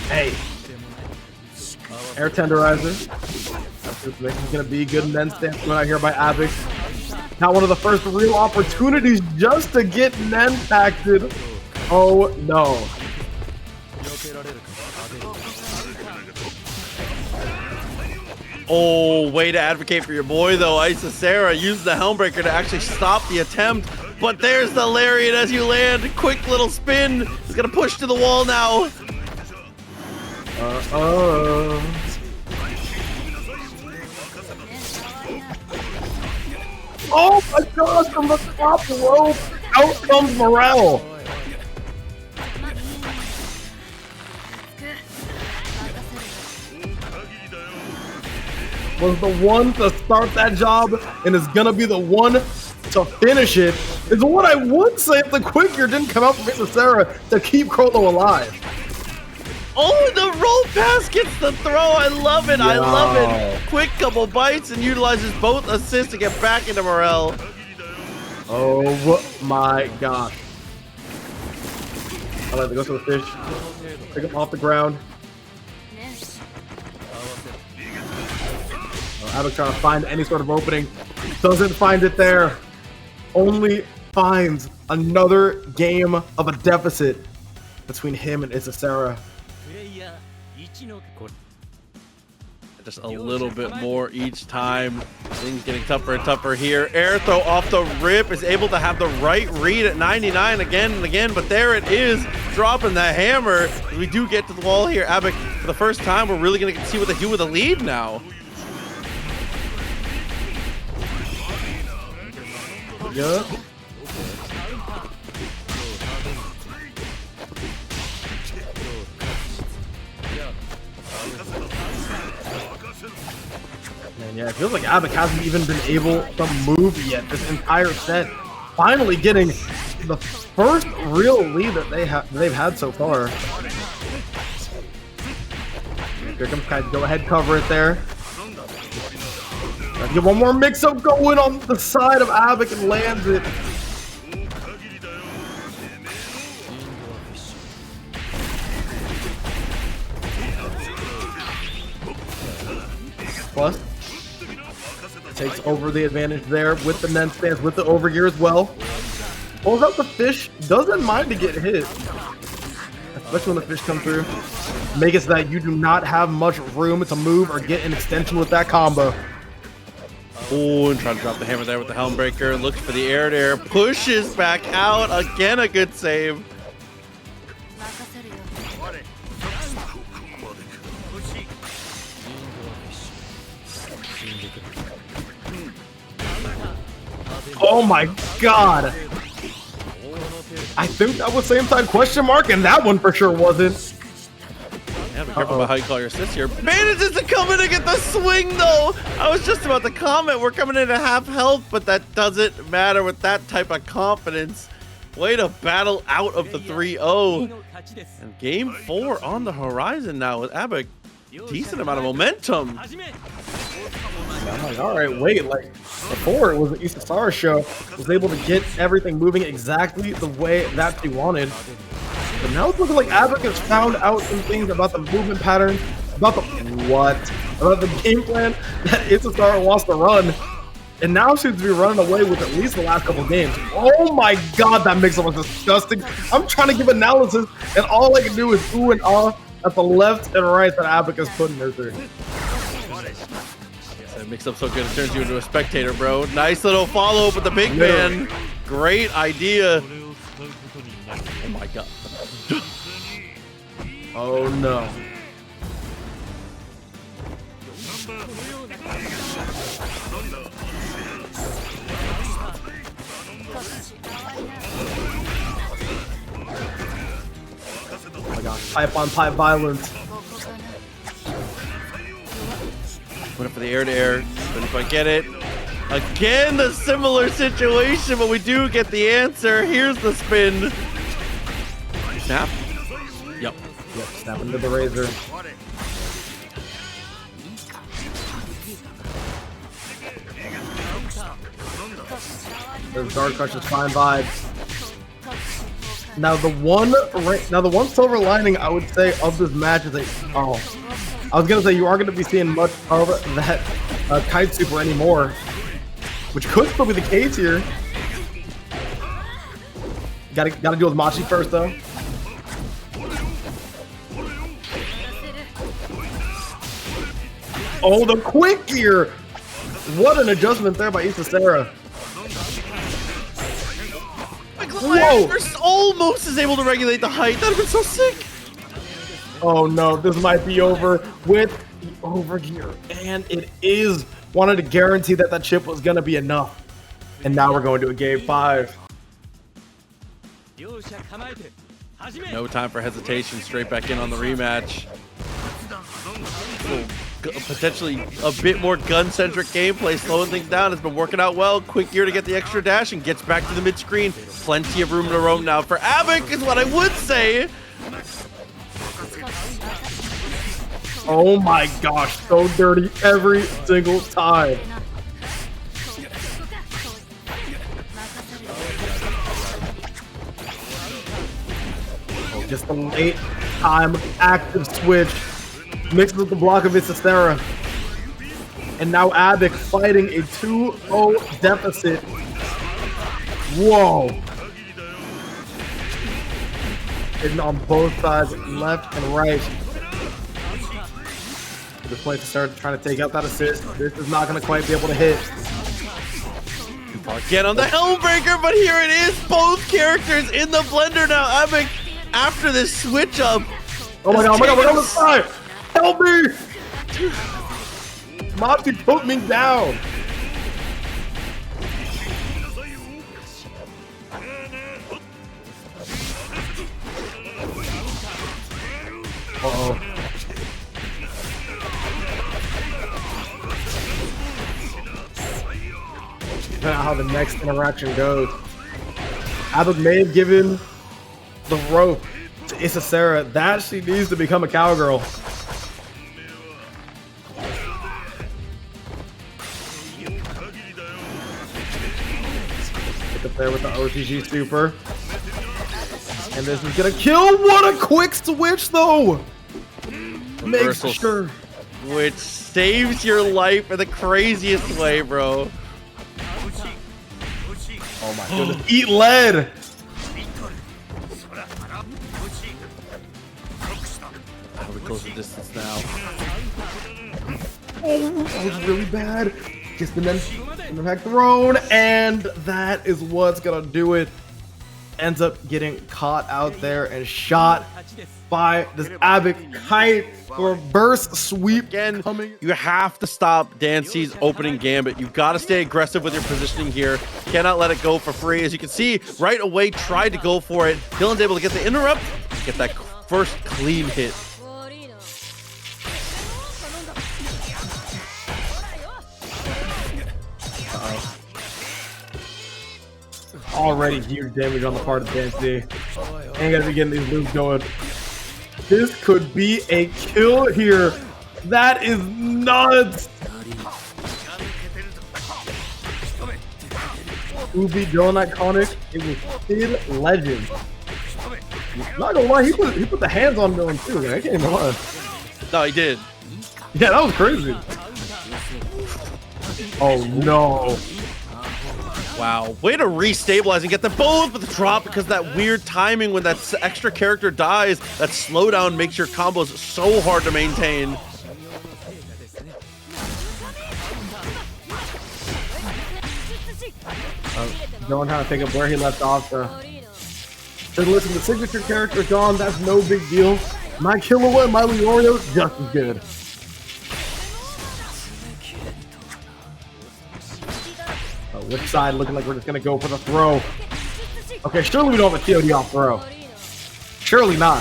Hey. Air tenderizer. That's what this is going to be. Good men stance coming out here by Abbock. Not one of the first real opportunities just to get Nen impacted. Oh no. Oh, way to advocate for your boy though. Isicera used the Helmbreaker to actually stop the attempt. But there's the Lariat as you land. Quick little spin. He's gonna push to the wall now. Oh my gosh, from the top rope, out comes Morel. Was the one to start that job and is gonna be the one to finish it, is what I would say if the quick gear didn't come out from Isicera to keep Chrollo alive. Oh, the roll pass gets the throw. I love it. I love it. Quick couple bites and utilizes both assists to get back into Morel. Oh my gosh. I like to go to the fish. Pick him off the ground. Abbock trying to find any sort of opening. Doesn't find it there. Only finds another game of a deficit between him and Isicera. Just a little bit more each time. Things getting tougher and tougher here. Air throw off the rip is able to have the right read at 99 again and again, but there it is, dropping the hammer. We do get to the wall here. Abbock, for the first time, we're really going to see what they do with a lead now. Yup. Man, yeah, it feels like Abbock hasn't even been able to move yet this entire set. Finally getting the first real lead that they've had so far. Here comes Kite. Go ahead, cover it there. Let's get one more mix-up going on the side of Abbock and lands it. Plus, takes over the advantage there with the Nen stance, with the overgear as well. Pulls out the fish, doesn't mind to get hit. Especially when the fish come through. Make it so that you do not have much room to move or get an extension with that combo. Oh, and trying to drop the hammer there with the Helmbreaker. Looks for the air to air. Pushes back out. Again, a good save. Oh my god! I think that was same side question mark, and that one for sure wasn't. Yeah, be careful about how you call your assist here. Manages to come in and get the swing, though. I was just about to comment. We're coming in at half health, but that doesn't matter with that type of confidence. Way to battle out of the 3-0. And game 4 on the horizon now with Abbock. Decent amount of momentum. I'm like, all right, wait, like before it was the Isicera show, was able to get everything moving exactly the way that she wanted. But now it's looking like Abbock has found out some things about the movement pattern, about the game plan that Isicera wants to run. And now seems to be running away with at least the last couple games. Oh my god, that mix-up was disgusting. I'm trying to give analysis, and all I can do is ooh and ah at the left and right that Abbock is putting her through. That mix-up so good it turns you into a spectator, bro. Nice little follow-up with the big man. Great idea. Oh my god. Oh no. Oh my gosh, pipe on pipe violence. Put it for the air-to-air, but if I get it, again the similar situation, but we do get the answer. Here's the spin. Snap. Yep. Yep, snap into the razor. There's Dark Crush's fine vibes. Now the one silver lining I would say of this match is that I was gonna say you aren't gonna be seeing much of that Kite super anymore, which could still be the case here. Gotta deal with Machi first though. Oh, the quick gear! What an adjustment there by Isicera. Whoa! Almost is able to regulate the height. That'd have been so sick. Oh no, this might be over with the overgear. And it is. Wanted to guarantee that that chip was going to be enough. And now we're going to a game 5. No time for hesitation. Straight back in on the rematch. Potentially a bit more gun-centric gameplay, slowing things down. It's been working out well. Quick gear to get the extra dash and gets back to the mid-screen. Plenty of room to roam now for Abbock is what I would say. Oh my gosh, so dirty every single time. Oh, just a late time active switch mixed with the block of Isicera. And now Abbock fighting a 2-0 deficit. Whoa. Hitting on both sides, left and right. The play to start trying to take out that assist. This is not going to quite be able to hit. Again on the Helmbreaker, but here it is. Both characters in the blender now. Abbock, after this switch up. Oh my god, we're on the side. Help me! Machi put me down. depending on how the next interaction goes. Abbock may have given the rope to Isicera. That she needs to become a cowgirl. Pick up there with the OTG super. And this is gonna kill. What a quick switch though! Makes sure. Which saves your life in the craziest way, bro. Oh my goodness. Eat lead! How we close the distance now? Oh, that was really bad. Just the impact thrown, and that is what's gonna do it. Ends up getting caught out there and shot by this Abbock Kite for burst sweep. Again, you have to stop DanC's opening gambit. You've got to stay aggressive with your positioning here. Cannot let it go for free. As you can see, right away, tried to go for it. Dylan's able to get the interrupt, get that first clean hit. Already huge damage on the part of DanC. Ain't gonna be getting these loops going. This could be a kill here. That is nuts. Ubi Dylan iconic. It was Kidlegend. Not gonna lie, he put the hands on Dylan too. Man. I can't even lie. No, he did. Yeah, that was crazy. Oh no. Wow, way to restabilize and get them both with the drop, because that weird timing when that extra character dies, that slowdown makes your combos so hard to maintain. Dylan trying to pick up where he left off. Said, listen, the signature character gone, that's no big deal. My Killua and my Leorio, just as good. Which side looking like we're just gonna go for the throw. Okay, surely we don't have a TOD off throw. Surely not.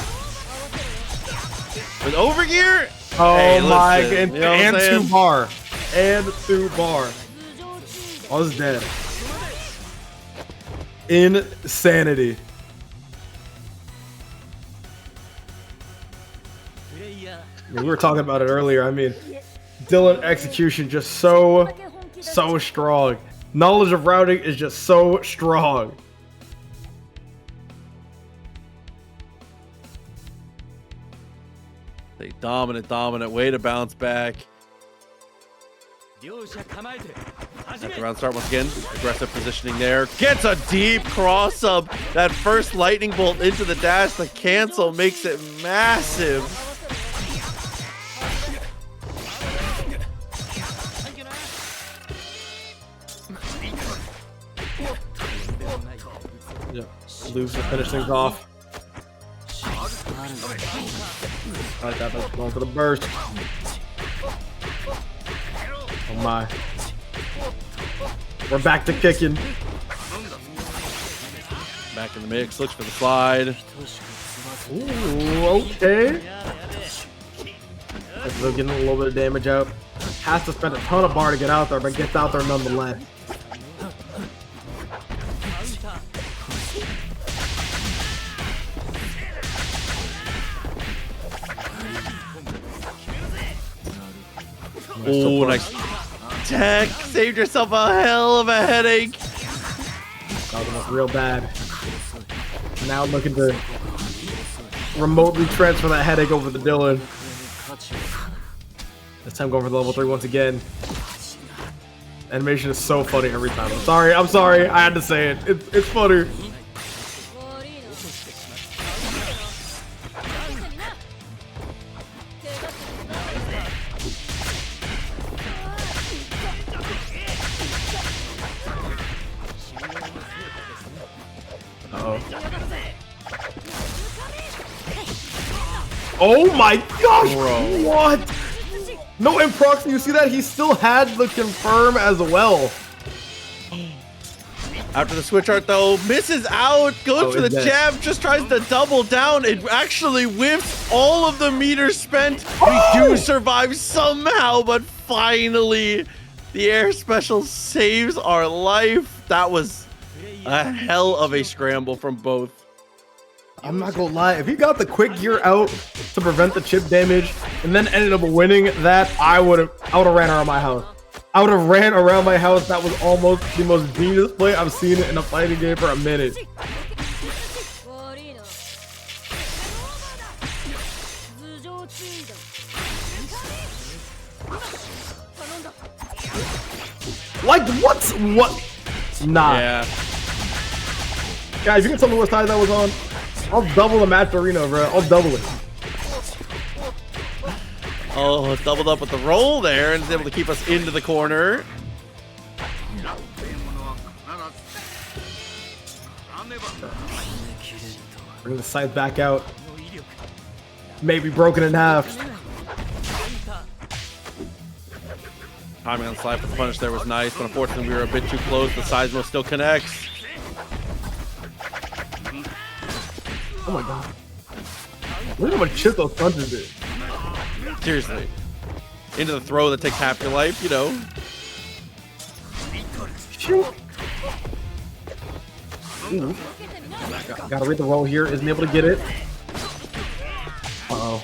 With overgear? Oh hey, my, listen, and 2 bar. And 2 bar. I was dead. Insanity. I mean, we were talking about it earlier. I mean, Dylan execution just so strong. Knowledge of routing is just so strong. They dominant way to bounce back. Let the round start once again. Aggressive positioning there. Gets a deep cross up. That first lightning bolt into the dash. The cancel makes it massive. Yep. Lose to finish things off. I like that. That's going for the burst. Oh my. We're back to kicking. Back in the mix. Looks for the slide. Ooh, okay. Still getting a little bit of damage out. Has to spend a ton of bar to get out there, but gets out there nonetheless. Oh, nice tech. Saved yourself a hell of a headache. That was real bad. Now looking to remotely transfer that headache over to Dylan. This time going for the level 3 once again. Animation is so funny every time. I'm sorry. I had to say it. It's funny. Oh my gosh! Bro. What? No, in proxy, you see that? He still had the confirm as well. After the switch art though, misses out, goes for the jab, just tries to double down. It actually whiffs all of the meters spent. We do survive somehow, but finally The air special saves our life. That was a hell of a scramble from both. I'm not gonna lie, if he got the quick gear out to prevent the chip damage and then ended up winning that, I would have ran around my house. I would have ran around my house. That was almost the most genius play I've seen in a fighting game for a minute. Like, what? Nah. Yeah. Guys, you can tell me what side that was on? I'll double the match arena, bro. I'll double it. Oh, doubled up with the roll there and is able to keep us into the corner. Bring the scythe back out. Maybe broken in half. Timing on the slide for the punish there was nice, but unfortunately we were a bit too close. The Seismo still connects. Oh my god. Look at how much chip those punches did. Seriously. Into the throw that takes half your life, you know. Ooh. Gotta read the roll here. Isn't able to get it. Uh-oh.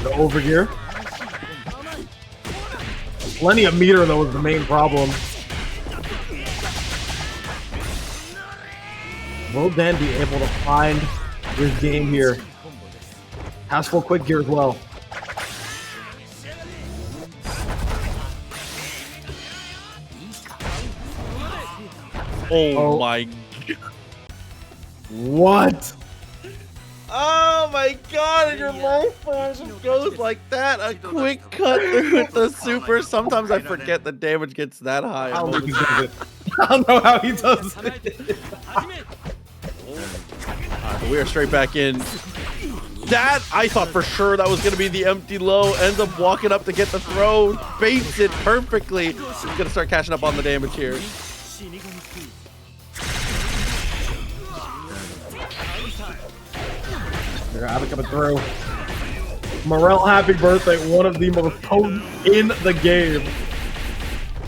The over here. Plenty of meter though is the main problem. Will Dan be able to find his game here? Has full quick gear as well. Oh my god. What? Oh my god, and your life bar just goes like that. A quick cut through with the super. Sometimes I forget the damage gets that high. I don't know how he does it. I don't know how he does it. But we are straight back in. That, I thought for sure that was going to be the empty low. Ends up walking up to get the throw. Baits it perfectly. He's going to start catching up on the damage here. Abbock coming through. Morel, happy birthday. One of the most potent in the game.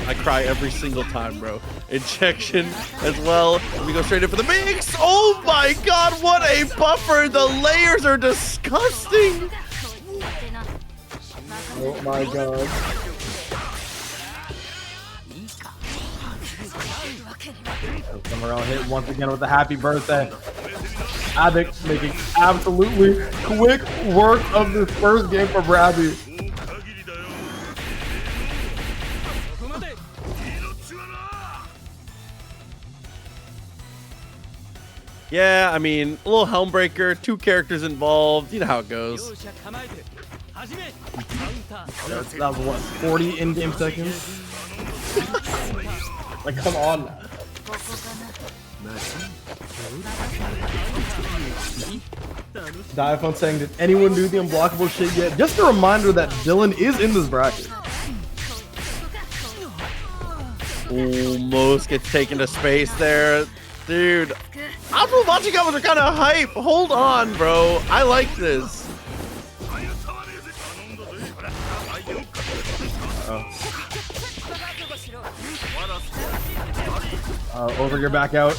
I cry every single time, bro. Injection as well. We go straight in for the mix. Oh my god, what a buffer. The layers are disgusting. Oh my god. Morel hit once again with the happy birthday. Abbock making absolutely quick work of this first game for Rabi. Yeah, I mean, a little Helmbreaker, 2 characters involved. You know how it goes. That was what, 40 in-game seconds? Like, come on now. Diaphone saying, did anyone do the unblockable shit yet? Just a reminder that Dylan is in this bracket. Almost gets taken to space there. Dude, Alpha launching combos are kind of hype. Hold on, bro. I like this. Overgear back out.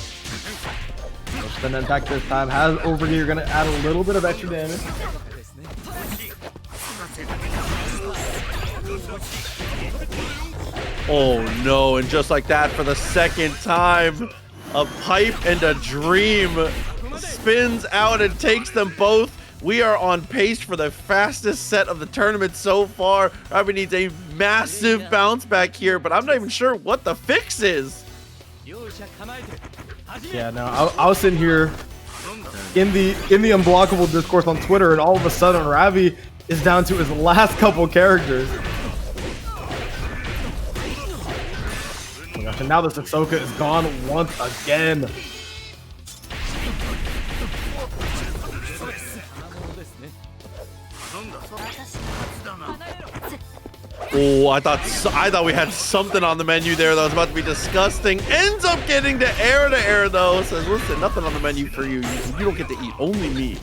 No spin attack this time. Has Overgear gonna add a little bit of extra damage. Oh no, and just like that for the second time, a pipe and a dream spins out and takes them both. We are on pace for the fastest set of the tournament so far. Rabi needs a massive bounce back here, but I'm not even sure what the fix is. Yeah, no, I was sitting here in the unblockable discourse on Twitter, and all of a sudden Rabi is down to his last couple characters. Oh my gosh, and now this Hisoka is gone once again. Oh, I thought we had something on the menu there that was about to be disgusting. Ends up getting to air though. Says, listen, nothing on the menu for you. You don't get to eat, only me.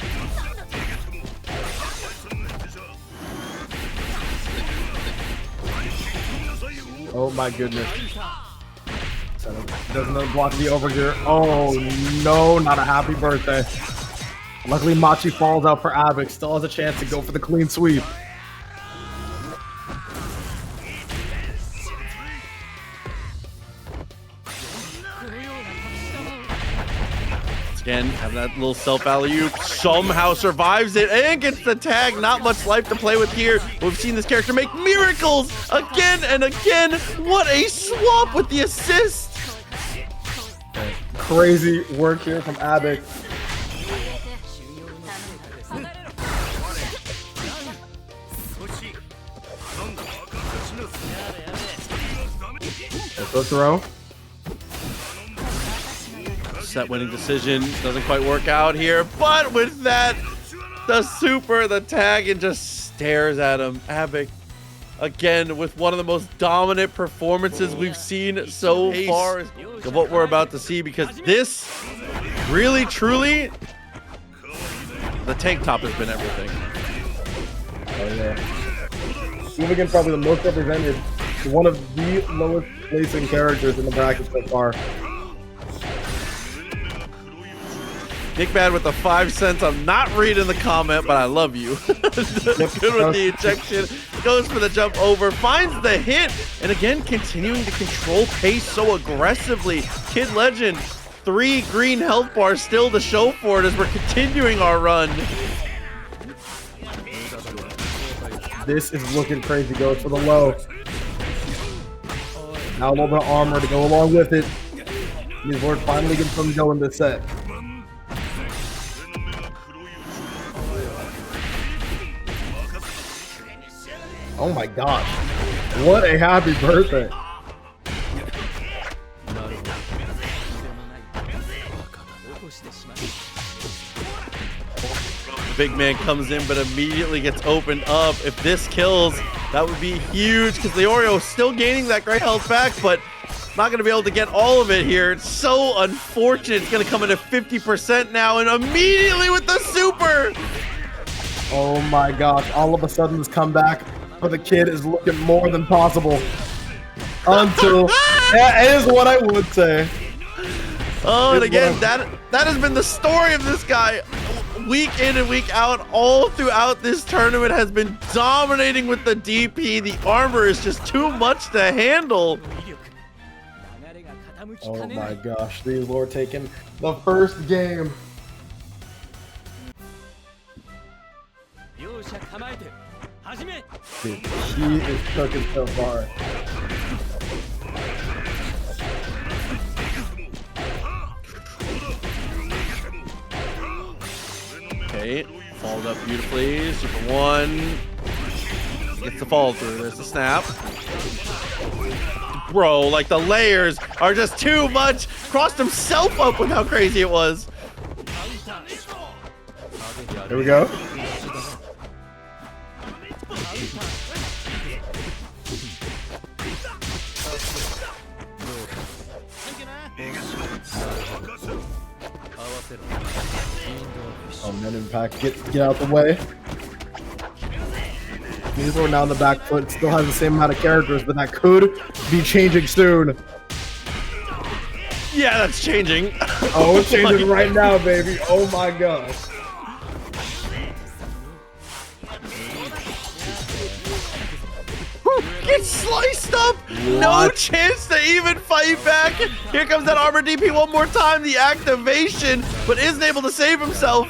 Oh my goodness. Doesn't block the over here. Oh no, not a happy birthday. Luckily Machi falls out for Abbock. Still has a chance to go for the clean sweep. Again, having that little self alley-oop, somehow survives it and gets the tag. Not much life to play with here. We've seen this character make miracles again and again. What a swap with the assist. Crazy work here from Abbock. Let's go throw. Set winning decision doesn't quite work out here, but with that, the super, the tag, and just stares at him. Abbock, again, with one of the most dominant performances we've seen so far of what we're about to see, because this really, truly, the tank top has been everything. Oh yeah. Uvogin probably the most represented, one of the lowest placing characters in the bracket so far. Nick Bad with the 5 cents. I'm not reading the comment, but I love you. Good with the ejection. Goes for the jump over. Finds the hit. And again, continuing to control pace so aggressively. Kidlegend, 3 green health bars still to show for it as we're continuing our run. This is looking crazy. Goes for the low. Now a little bit of armor to go along with it. These Lord finally gets them going this set. Oh my gosh. What a happy birthday. The big man comes in, but immediately gets opened up. If this kills, that would be huge, because Leorio is still gaining that great health back, but not going to be able to get all of it here. It's so unfortunate. It's going to come in at 50% now, and immediately with the super. Oh my gosh. All of a sudden this comeback for the kid is looking more than possible. Until, that is what I would say. Oh, and again, that has been the story of this guy. Week in and week out, all throughout this tournament, has been dominating with the DP. The armor is just too much to handle. Oh my gosh, these Lord taking the first game. Dude, he is cooking so far. Okay, followed up beautifully. Super 1 gets the follow through. There's the snap. Bro, like the layers are just too much. Crossed himself up with how crazy it was. Here we go. Oh, net impact. Get out the way. These are now on the back foot. Still has the same amount of characters, but that could be changing soon. Yeah, that's changing. Oh, it's changing right now, baby. Oh my gosh. Gets sliced up. What? No chance to even fight back. Here comes that armor DP one more time. The activation, but isn't able to save himself.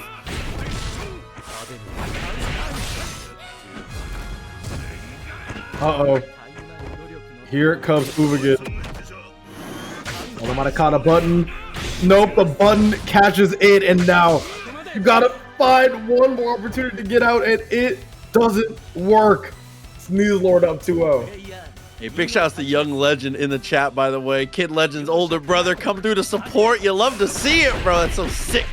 Uh-oh. Here it comes Uvogin. Oh, I might have caught a button. Nope, the button catches it, and now you gotta find one more opportunity to get out, and it doesn't work. Sneeze Lord up 2-0. Hey, big shout out to Young Legend in the chat, by the way. Kid Legend's older brother come through to support. You love to see it, bro. That's so sick.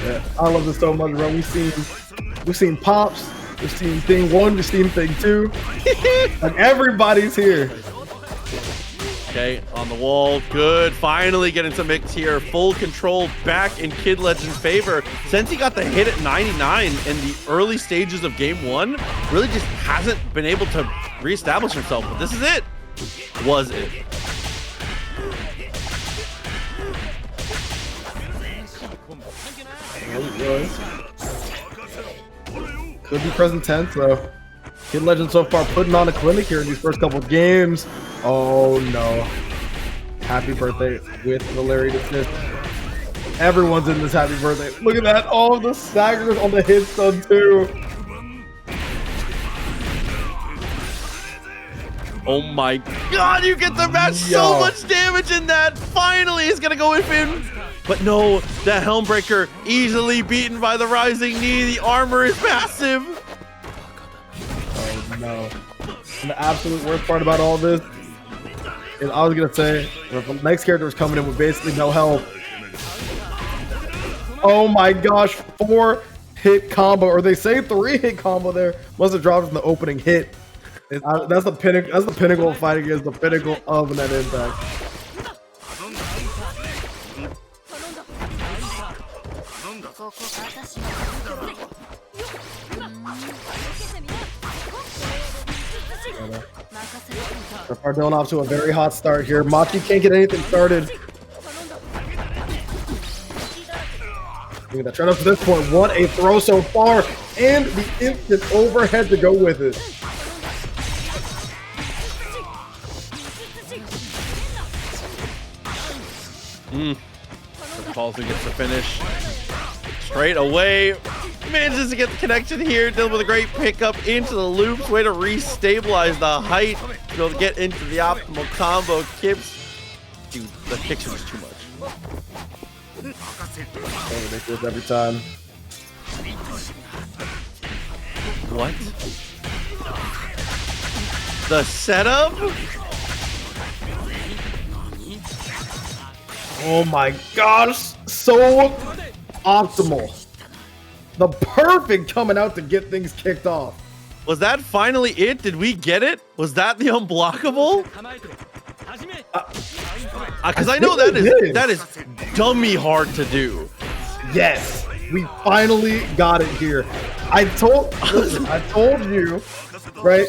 Yeah, I love this so much, bro. We've seen Pops, we've seen Thing 1, we've seen Thing 2. Like, everybody's here. Okay, on the wall, good. Finally getting some mix here. Full control back in Kid Legend's favor. Since he got the hit at 99 in the early stages of game 1, really just hasn't been able to reestablish himself. But this is it. was it. Could be present tense though. Kidlegend so far putting on a clinic here in these first couple games. Oh no. Happy birthday with Leorio assist. Everyone's in this happy birthday. Look at that. Oh, the staggers on the hit stun too. Oh my god, you get the match. So much damage in that. Finally, it's gonna go with him. But no, the Helmbreaker easily beaten by the Rising Knee. The armor is massive. Oh no. And the absolute worst part about all this is I was gonna say if the next character was coming in with basically no health. Oh my gosh, 4-hit combo, or they say 3-hit combo there. Must have dropped in the opening hit. That's the pinnacle. That's the pinnacle of fighting against the pinnacle of net impact. So far, Dylnyan off to a very hot start here. Machi can't get anything started. Look at that. Trying up to this point. What a throw so far, and the instant overhead to go with it. Paulson gets the finish straight away. Manages to get the connection here. Dillon with a great pickup into the loops. Way to restabilize the height to be able to get into the optimal combo. Kips. Dude, the kicks are just too much. Ridiculous every time. What? The setup? Oh my gosh, so optimal. The perfect coming out to get things kicked off. Was that finally it? Did we get it? Was that the unblockable? Because I know that is dummy hard to do. Yes, we finally got it here. I told you, right?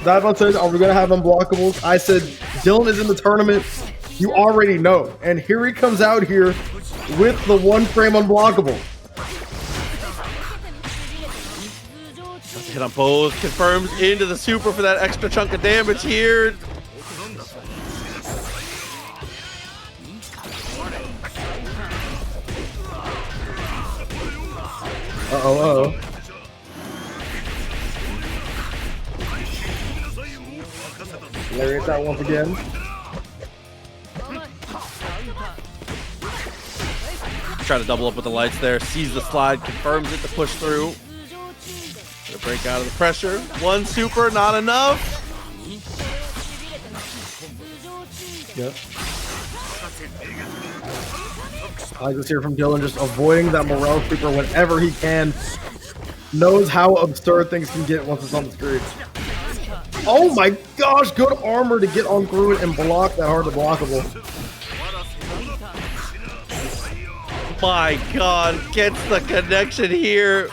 That said, are we gonna have unblockables? I said, Dylnyan is in the tournament. You already know. And here he comes out here with the 1-frame unblockable. Hit on both, confirms into the super for that extra chunk of damage here. Uh-oh. Leorio that once again. Try to double up with the lights there. Sees the slide, confirms it to push through. Gonna break out of the pressure. One super, not enough. Yep. I like this here from Dylnyan, just avoiding that Morel super whenever he can. Knows how absurd things can get once it's on the screen. Oh my gosh, good armor to get on through it and block that hard to blockable. My god, gets the connection here.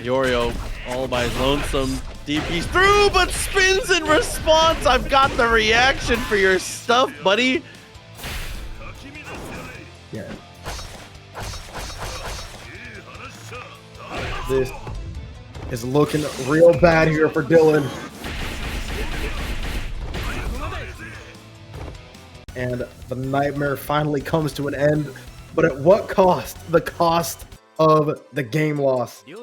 Leorio all by his lonesome. DP's through, but spins in response. I've got the reaction for your stuff, buddy. Yeah. This is looking real bad here for Dylnyan. And the nightmare finally comes to an end. But at what cost? The cost of the game loss. Yeah,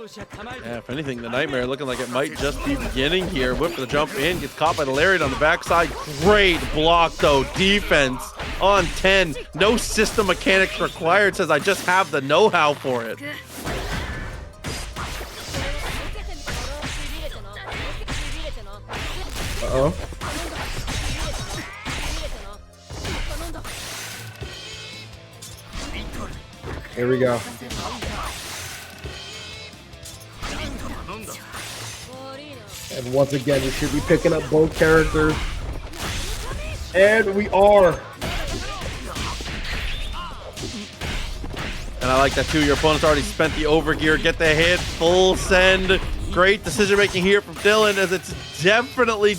if anything, the nightmare looking like it might just be beginning here. Whip for the jump in, gets caught by the Lariat on the backside. Great block though, defense on 10. No system mechanics required, says I just have the know-how for it. Uh-oh. Here we go. And once again, we should be picking up both characters. And we are. And I like that too. Your opponent's already spent the overgear. Get the hit. Full send. Great decision making here from Dylnyan as it's definitely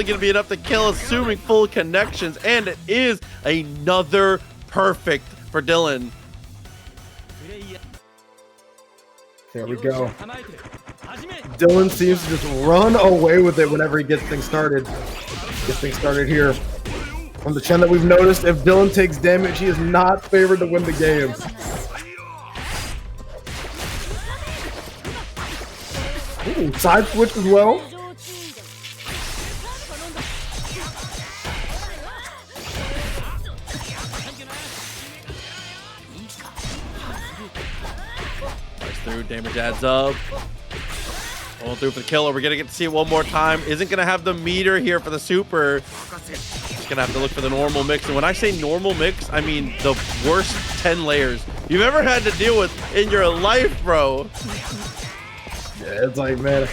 going to be enough to kill, assuming full connections. And it is another perfect for Dylnyan. There we go. Dylnyan seems to just run away with it whenever he gets things started. Here. From the trend that we've noticed, if Dylnyan takes damage, he is not favored to win the game. Ooh, side switch as well. Through, damage adds up. Going through for the killer. We're gonna get to see it one more time. Isn't gonna have the meter here for the super. Just gonna have to look for the normal mix. And when I say normal mix, I mean the worst 10 layers you've ever had to deal with in your life, bro. Yeah, it's like, man,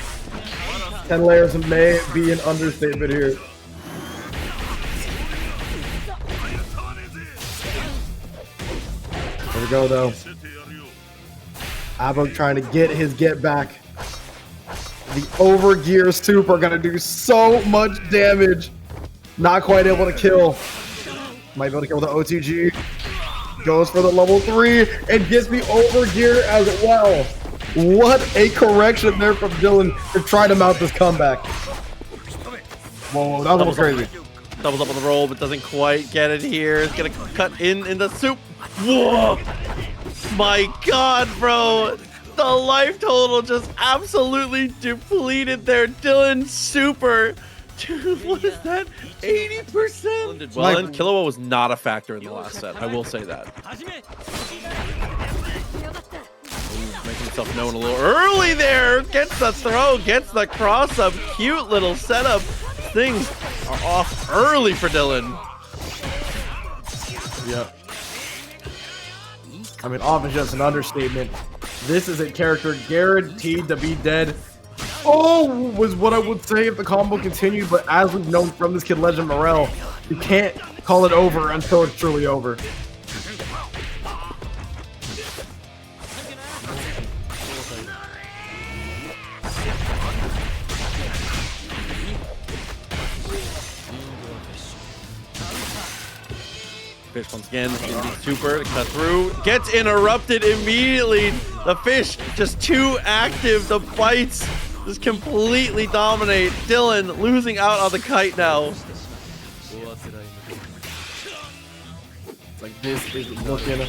10 layers may be an understatement here. There we go, though. Abbock trying to get his get back. The overgear super gonna do so much damage. Not quite able to kill. Might be able to kill with the OTG. Goes for the level 3 and gets the overgear as well. What a correction there from Dylnyan to try to mount this comeback. Whoa, that was crazy. Doubles up on the roll, but doesn't quite get it here. It's gonna cut in the soup. Whoa! My God, bro. The life total just absolutely depleted there. Dylnyan super. Dude, what is that? 80%? Well, and Killua was not a factor in the last set. I will say that. Ooh, making himself known a little early there. Gets the throw, gets the cross up. Cute little setup. Things are off early for Dylnyan. Yep. I mean, off is just an understatement. This is a character guaranteed to be dead. Oh, was what I would say if the combo continued, but as we've known from this Kidlegend Morel, you can't call it over until it's truly over. Fish once again, super to cut through, gets interrupted immediately. The fish just too active. The bites just completely dominate. Dylnyan losing out on the kite now. It's like this is looking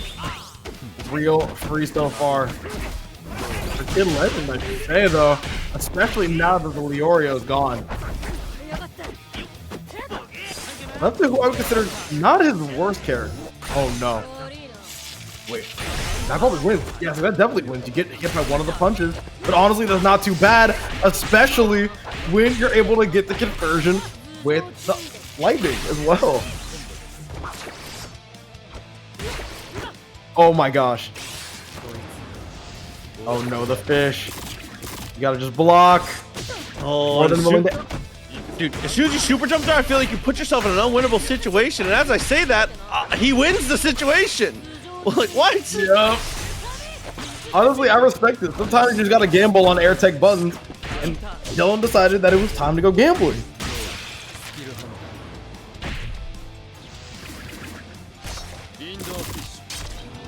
real free so far. For Kidlegend, I should say though, especially now that the Leorio is gone. That's who I would consider not his worst character. Oh no. Wait. That probably wins. Yeah, so that definitely wins. You get hit by one of the punches. But honestly, that's not too bad. Especially when you're able to get the conversion with the lightning as well. Oh my gosh. Oh no, the fish. You gotta just block. Oh, dude, as soon as you super jump there, I feel like you put yourself in an unwinnable situation. And as I say that, he wins the situation. Like, what? Yep. Honestly, I respect it. Sometimes you just gotta gamble on air tech buttons. And Dylnyan decided that it was time to go gambling.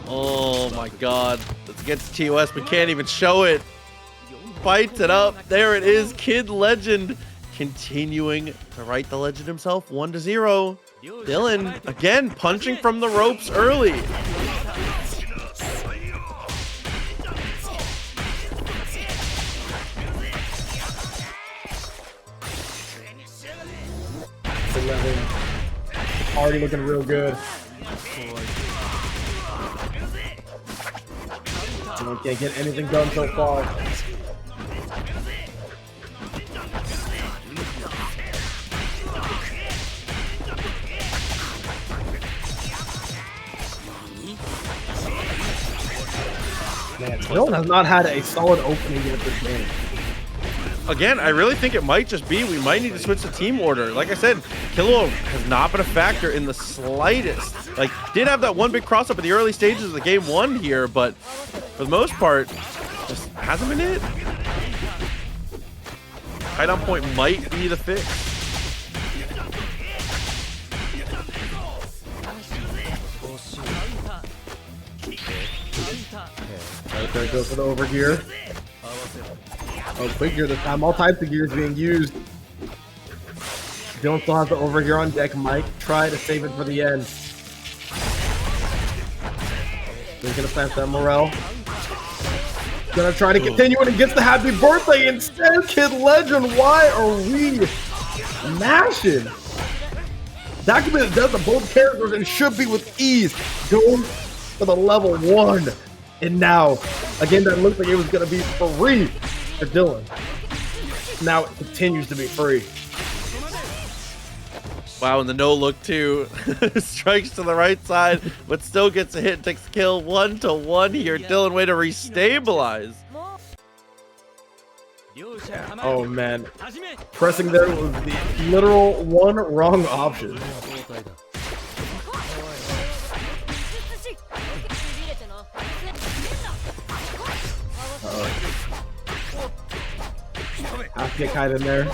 Oh my God. Let's get to TOS. We can't even show it. Fights it up. There it is. Kidlegend continuing to write the legend himself. 1-0. Dylnyan again punching from the ropes early. Already looking real good. Can't get anything done so far. Man, Dylnyan has not had a solid opening yet this game. Again, I really think it might just be we might need to switch the team order. Like I said, Killua has not been a factor in the slightest. Like, did have that one big cross up in the early stages of the game 1 here, but for the most part, just hasn't been it. Kite on point might be the fix. Right there, go for the overgear. Oh, quick gear this time. All types of gears being used. Dylan still has the overgear on deck. Mike try to save it for the end. He's gonna plant that Morel. Gonna try to continue it and gets the happy birthday instead. Kidlegend, why are we mashing? That could be the death of both characters and should be with ease. Going for the level 1. And now, again, that looked like it was gonna be free for Dylan. Now it continues to be free. Wow, and the no look too. Strikes to the right side, but still gets a hit and takes the kill. 1-1 here. Dylan, way to restabilize. Oh man, pressing there was the literal one wrong option. Have to get Kite in there.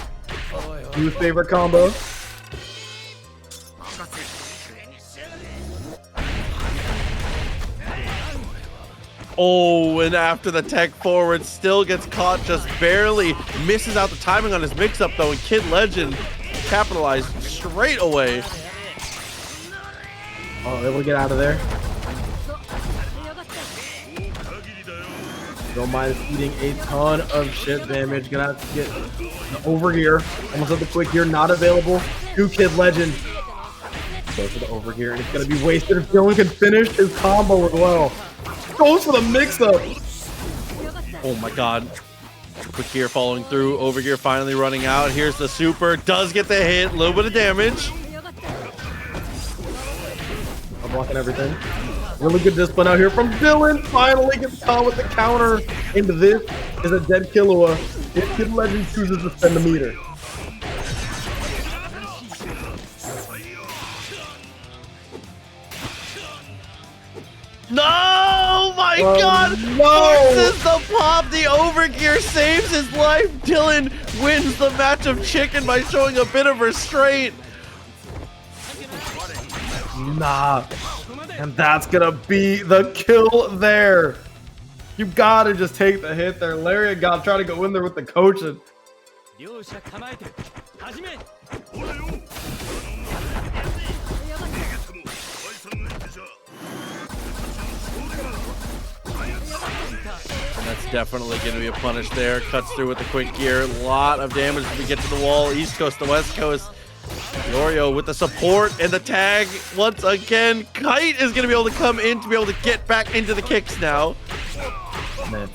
Do his favorite combo. Oh, and after the tech forward, still gets caught just barely. Misses out the timing on his mix-up, though, and Kidlegend capitalized straight away. Oh, able to get out of there. Don't mind eating a ton of shit damage. Gonna have to get the overgear. Almost have the quick gear not available to Kidlegend. Goes for the overgear, and it's gonna be wasted if Dylan can finish his combo as well. Goes for the mix-up. Oh my god. Quick gear following through. Overgear finally running out. Here's the super. Does get the hit. A little bit of damage. I'm blocking everything. Really good discipline out here from Dylan. Finally gets caught with the counter. And this is a dead Killua if Kidlegend chooses to spend the meter. No! My god! No! Forces the pop! The overgear saves his life! Dylan wins the match of chicken by showing a bit of restraint. Nah. And that's gonna be the kill there. You gotta just take the hit there. Lariat got trying to go in there with the coaching. And that's definitely going to be a punish there. Cuts through with the quick gear. A lot of damage as we get to the wall. East Coast to West Coast. Leorio with the support and the tag once again. Kite is going to be able to come in to be able to get back into the kicks now. Man,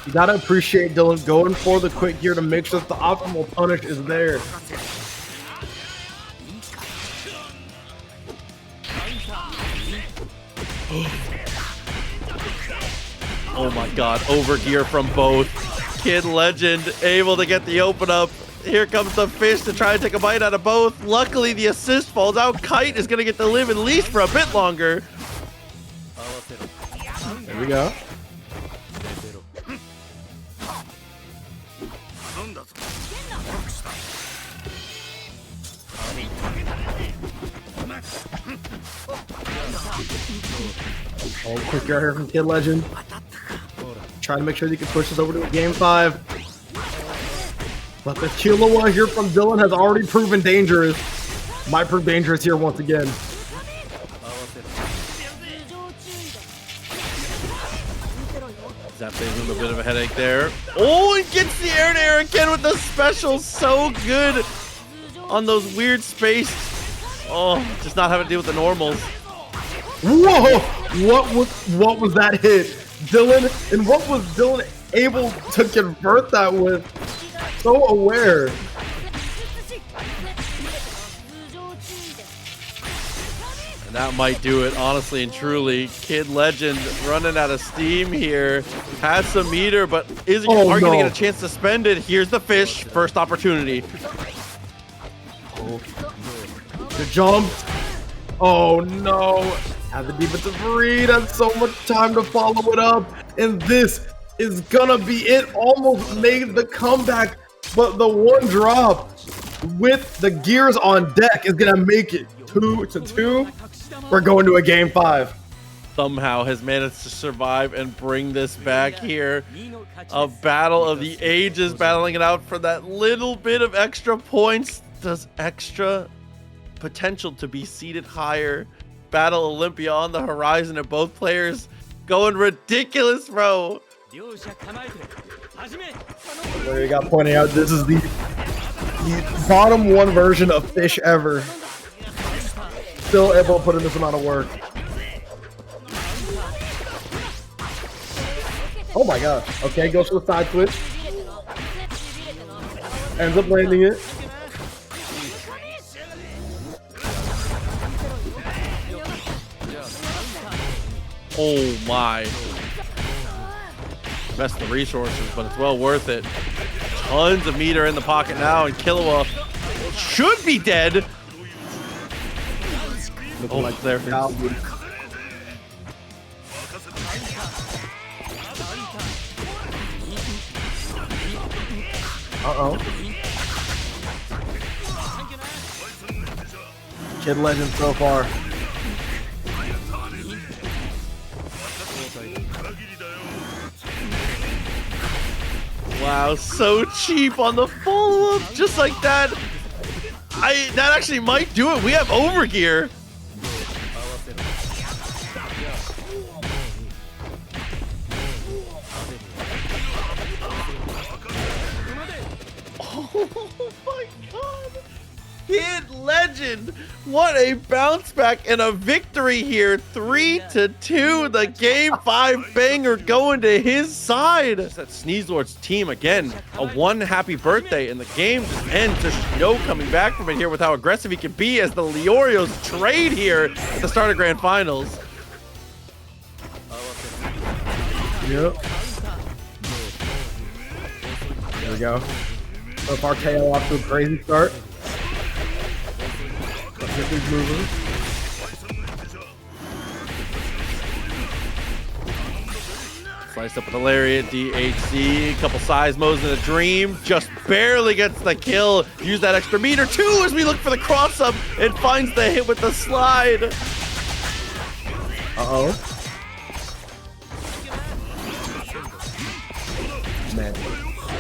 you gotta appreciate Dylan going for the quick gear to make sure that the optimal punish is there. Oh my god, overgear from both. Kidlegend able to get the open up. Here comes the fish to try and take a bite out of both. Luckily, the assist falls out. Kite is going to get to live at least for a bit longer. There we go. Oh, quick gear here from Kidlegend. Trying to make sure he can push this over to a game 5. But the Killua here from Dylan has already proven dangerous. Might prove dangerous here once again. That gives him a bit of a headache there. Oh, and gets the air to air again with the special. So good on those weird space. Oh, just not having to deal with the normals. Whoa! What was that hit? Dylan, and what was Dylan able to convert that with? So aware. And that might do it, honestly and truly. Kidlegend running out of steam here. Has some meter, but isn't going to get a chance to spend it. Here's the fish. First opportunity. The jump. Oh no. Have the defensive read. Has so much time to follow it up. And this is gonna be it. Almost made the comeback. but the one drop with the gears on deck is gonna make it 2-2. We're going to a game 5. Somehow has managed to survive and bring this back here. A battle of the ages, battling it out for that little bit of extra points. Does extra potential to be seated higher. Battle Olympia on the horizon, and both players going ridiculous, bro. There you got pointing out, this is the bottom 1 version of Fish ever. Still able to put in this amount of work. Oh my gosh. Okay, goes for the side switch. Ends up landing it. Oh my. Messed the resources, but it's well worth it. Tons of meter in the pocket now, and Killua should be dead. Looking like there. Uh-oh. Kidlegend so far. Wow, so cheap on the follow-up, just like that. That actually might do it. We have overgear. Oh my god. Kidlegend. What a bounce back and a victory here. 3-2. The game 5 banger going to his side. That Sneezelord's team again. A 1 happy birthday, and the game just ends. There's no coming back from it here with how aggressive he can be as the Leorios trade here at the start of Grand Finals. Yep. There we go. So far, KO off to a crazy start. Let's get these moving. Sliced up with a lariat, DHC, a couple seismos in a dream, just barely gets the kill. Use that extra meter too as we look for the cross up and finds the hit with the slide. Uh-oh. Man,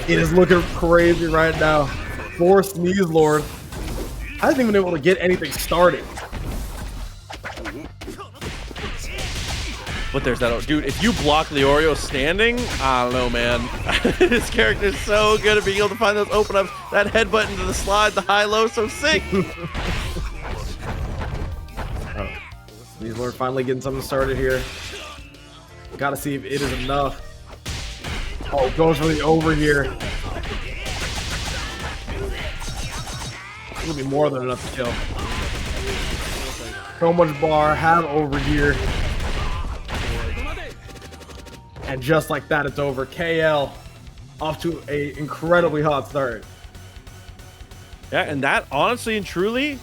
it is looking crazy right now. For Sneezelord hasn't even been able to get anything started. But there's that, dude, if you block Leorio standing, I don't know, man. His character is so good at being able to find those open ups. That headbutt into the slide, the high-low, so sick. Sneezelord finally getting something started here. Gotta see if it is enough. Oh, goes for the over here. It'll be more than enough to kill. So much bar, have over here. And just like that, it's over. KL off to a incredibly hot start. Yeah, and that honestly and truly,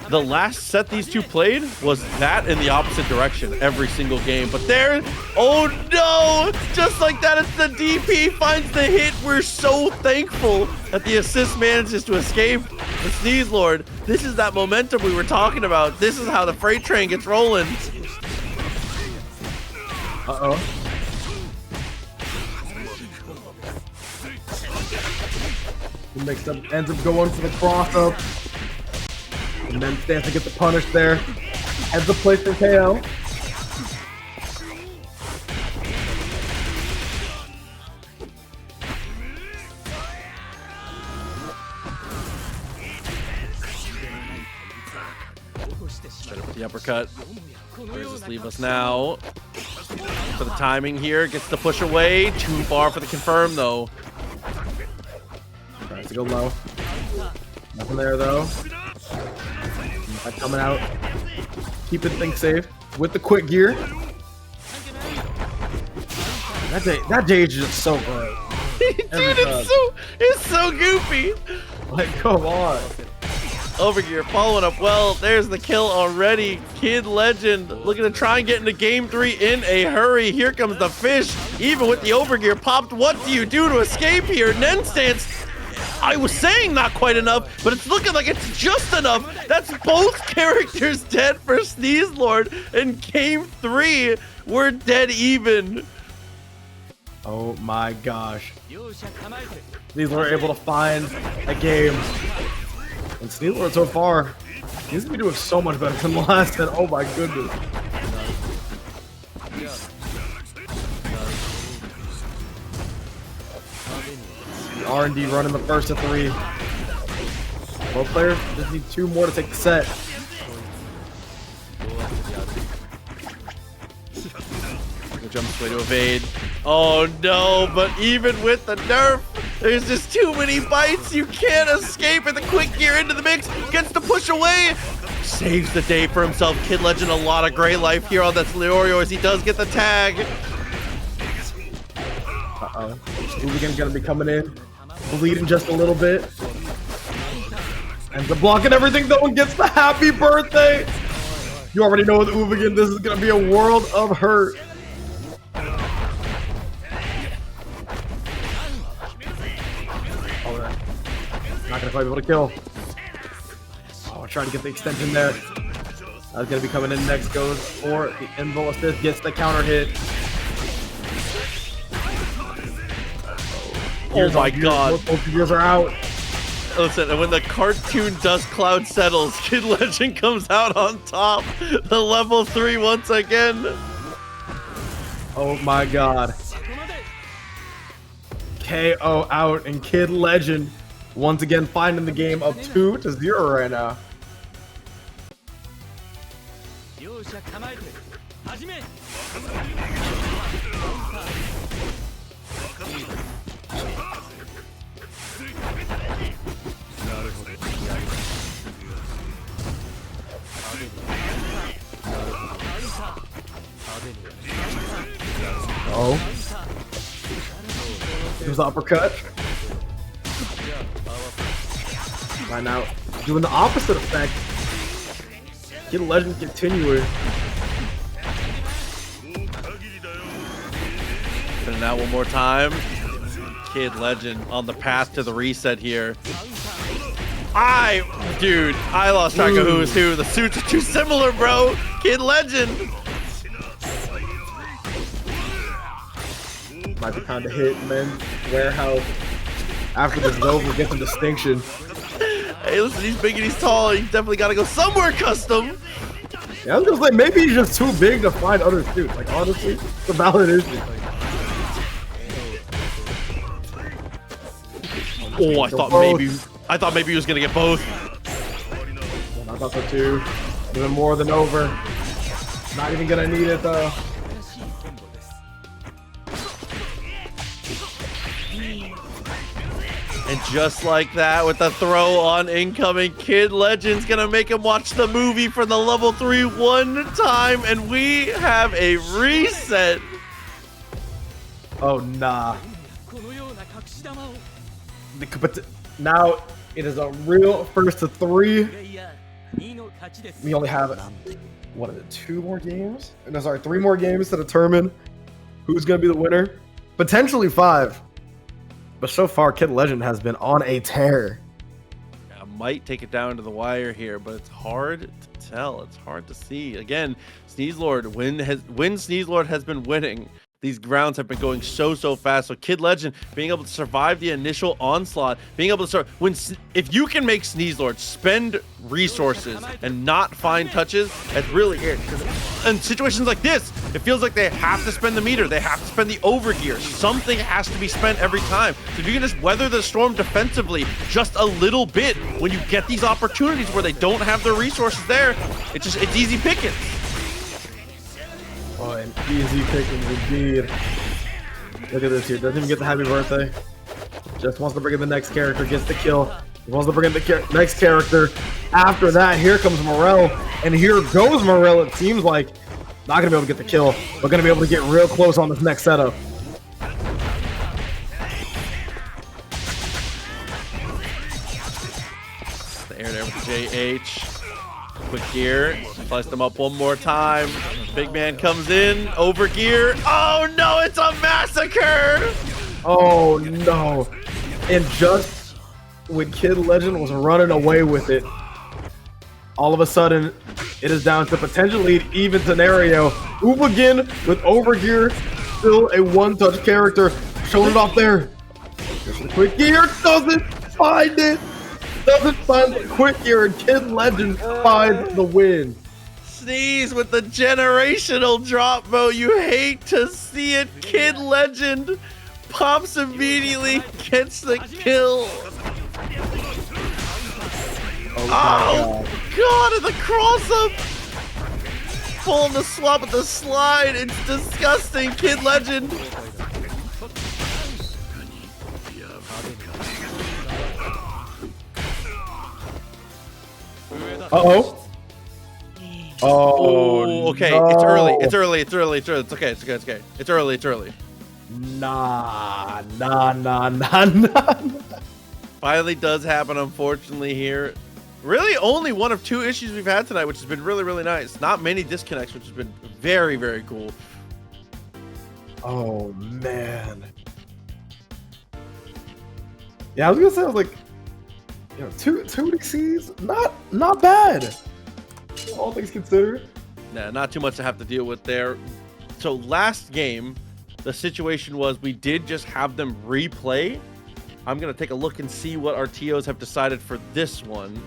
the last set these two played was that in the opposite direction every single game. But there, oh no, just like that, it's the DP finds the hit. We're so thankful that the assist manages to escape the Sneezelord. This is that momentum we were talking about. This is how the freight train gets rolling. Uh-oh. Ends up going for the cross up. And then stands to get the punish there. Ends up placing KO. Set up with the uppercut. Where does this leave us now? For the timing here, gets the push away. Too far for the confirm though. Tries to go low. Nothing there though. Coming out, keeping things safe with the quick gear. That Jage is just so good. Dude, it's so goofy. Like, come on. Overgear following up well. There's the kill already. Kidlegend looking to try and get into game 3 in a hurry. Here comes the fish. Even with the overgear popped, what do you do to escape here? Nen stance I was saying not quite enough, but it's looking like it's just enough. That's both characters dead for Sneezelord. In game 3, we're dead even. Oh my gosh. These were able to find a game. And Sneezelord so far, he's gonna be doing so much better than the last set. Oh my goodness. The R&D running the first of 3. Both players just need 2 more to take the set. Jumps way to evade. Oh no, but even with the nerf, there's just too many bites. You can't escape, and the quick gear into the mix gets to push away. Saves the day for himself. Kidlegend a lot of great life here on that Leorio as he does get the tag. Uh-oh. Uvogin gonna be coming in, bleeding just a little bit. And the blocking everything though and gets the happy birthday. You already know with Uvogin, this is gonna be a world of hurt. Not gonna quite be able to kill. Oh, trying to get the extension there. That's gonna be coming in next. Goes for the invo assist, gets the counter hit. Oh my god. Both gears are out. Listen, and when the cartoon dust cloud settles, Kidlegend comes out on top. The level 3 once again. Oh my god. KO out, and Kidlegend once again finding the game up 2-0 right now. Oh. There's the uppercut. Right now, doing the opposite effect. Kidlegend continuing. Spinning out one more time. Kidlegend on the path to the reset here. Dude, I lost track of who is who. The suits are too similar, bro. Kidlegend. Might be time to hit, man. Warehouse. After this is over, get some distinction. Hey, listen, he's big and he's tall. He's definitely got to go somewhere custom. Yeah, I was gonna say, maybe he's just too big to find other suits. Like, honestly, it's a valid issue. Oh, I thought maybe he was gonna get both. Yeah, I thought so too. Even more than over. Not even gonna need it though. And just like that, with the throw on incoming, Kidlegend's gonna make him watch the movie for the level 3 one time, and we have a reset. Oh nah. But now it is a real first to 3. We only have, what is it, 2 more games? No, sorry, 3 more games to determine who's gonna be the winner. Potentially 5. But so far, Kidlegend has been on a tear. I might take it down to the wire here, but it's hard to tell. It's hard to see. Again, Sneezelord, when Sneezelord has been winning, these rounds have been going so fast. So Kidlegend being able to survive the initial onslaught, being able to start if you can make Sneezelord spend resources and not find touches, that's really it. In situations like this, it feels like they have to spend the meter, they have to spend the overgear. Something has to be spent every time. So if you can just weather the storm defensively just a little bit, when you get these opportunities where they don't have their resources there, it's easy pickings. Oh, an easy pickings indeed. Look at this here. Doesn't even get the happy birthday. Just wants to bring in the next character. Gets the kill. He wants to bring in the next character. After that, here comes Morel. And here goes Morel, it seems like. Not going to be able to get the kill. But going to be able to get real close on this next setup. The air there with the JH. Quick gear, slice them up one more time. Big man comes in, over gear. Oh no, it's a massacre! Oh no. And just when Kidlegend was running away with it, all of a sudden, it is down to potential lead even scenario. Uvogin with overgear, still a one-touch character, showing it off there. Just a quick gear, doesn't find it. Doesn't find the quick gear, and Kidlegend finds the win. Sneeze with the generational drop mode. You hate to see it. Kidlegend pops immediately, gets the kill. Oh god, and the cross up! Pulling the swap with the slide, it's disgusting, Kidlegend. Uh-oh. Oh, okay, no. it's early. It's okay, It's early. Nah. Finally does happen, unfortunately, here. Really only one of 2 issues we've had tonight, which has been really, really nice. Not many disconnects, which has been very, very cool. Oh, man. Yeah, I was gonna say, I was like, you know, two DCs, not bad. All things considered. Nah, not too much to have to deal with there. So last game, the situation was we did just have them replay. I'm gonna take a look and see what our TOs have decided for this one.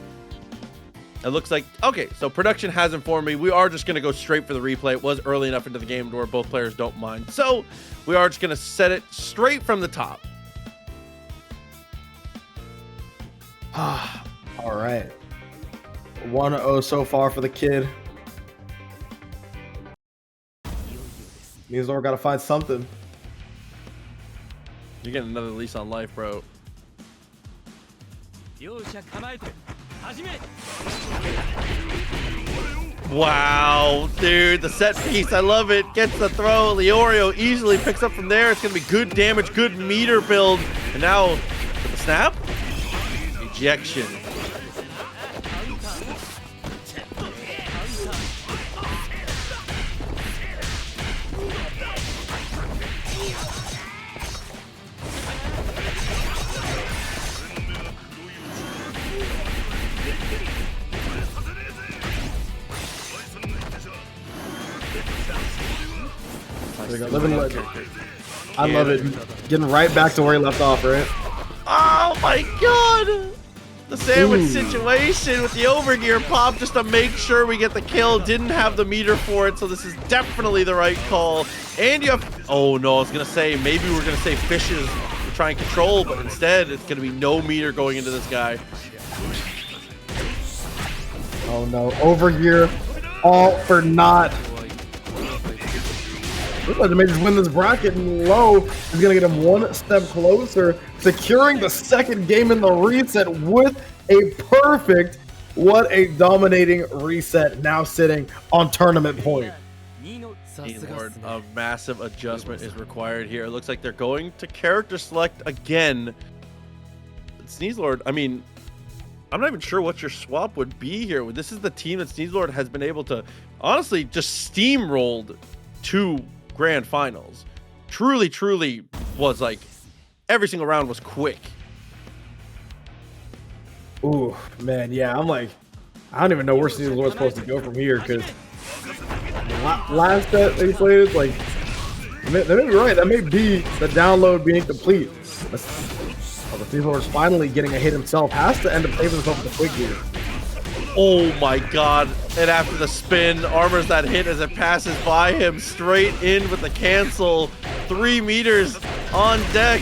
It looks like, okay, so production has informed me we are just going to go straight for the replay. It was early enough into the game where both players don't mind. So we are just going to set it straight from the top. All right. 1-0 so far for the kid. Means we're got to find something. You're getting another lease on life, bro. Wow, dude, the set piece, I love it. Gets the throw. Leorio easily picks up from there. It's going to be good damage, good meter build. And now, the snap? Ejection. Living legend. I love it. Getting right back to where he left off, right? Oh my god! The sandwich situation with the overgear pop just to make sure we get the kill. Didn't have the meter for it, so this is definitely the right call. And you have... Oh no, I was going to say, maybe we're going to say fishes to try and control, but instead it's going to be no meter going into this guy. Oh no, overgear, all for naught. Legend may just win this bracket, and Low is going to get him one step closer, securing the second game in the reset with a perfect. What a dominating reset, now sitting on tournament point. Lord, a massive adjustment is required here. It looks like they're going to character select again. Sneezelord, I mean, I'm not even sure what your swap would be here. This is the team that Sneezelord has been able to, honestly, just steamrolled to grand finals. Truly was like every single round was quick. Ooh, man, yeah, I'm like, I don't even know where Sneezelord's supposed to go from here, because last set they played, it's like, they may be right, that may be the download being complete. The Sneezelord's finally getting a hit himself, has to end up saving himself with the quick gear. Oh my god. And after the spin, armors that hit as it passes by him, straight in with the cancel. 3 meters on deck.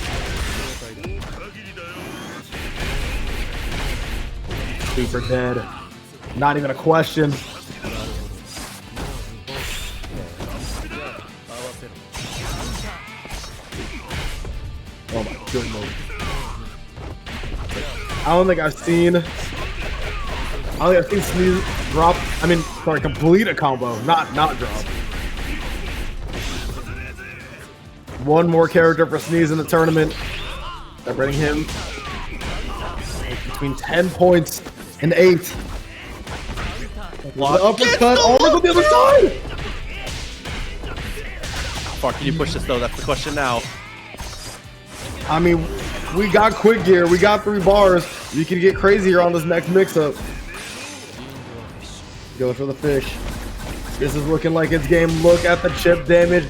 Super dead. Not even a question. Oh my goodness. I don't think I've seen Sneeze drop, complete a combo, not drop. One more character for Sneeze in the tournament. Separating him between 10 points and 8. The uppercut almost on the other side! How far can you push this though? That's the question now. I mean, we got quick gear, we got 3 bars. You can get crazier on this next mix-up. Going for the fish. This is looking like it's game. Look at the chip damage.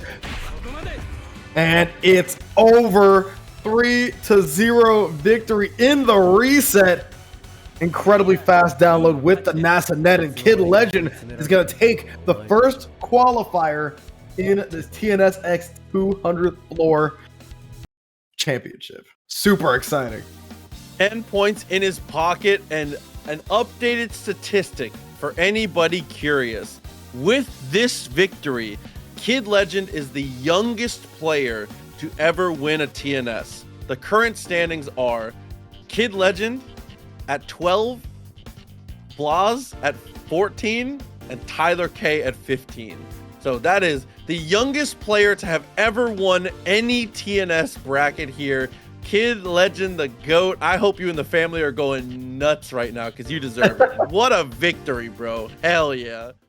And it's over. 3-0 victory in the reset. Incredibly fast download with the NASA net, and Kidlegend is going to take the first qualifier in this TNSX 200th floor championship. Super exciting. 10 points in his pocket, and an updated statistic for anybody curious. With this victory, Kidlegend is the youngest player to ever win a TNS. The current standings are Kidlegend at 12, Blaz at 14, and Tyler K at 15. So that is the youngest player to have ever won any TNS bracket here. Kidlegend, the GOAT. I hope you and the family are going nuts right now because you deserve it. What a victory, bro. Hell yeah.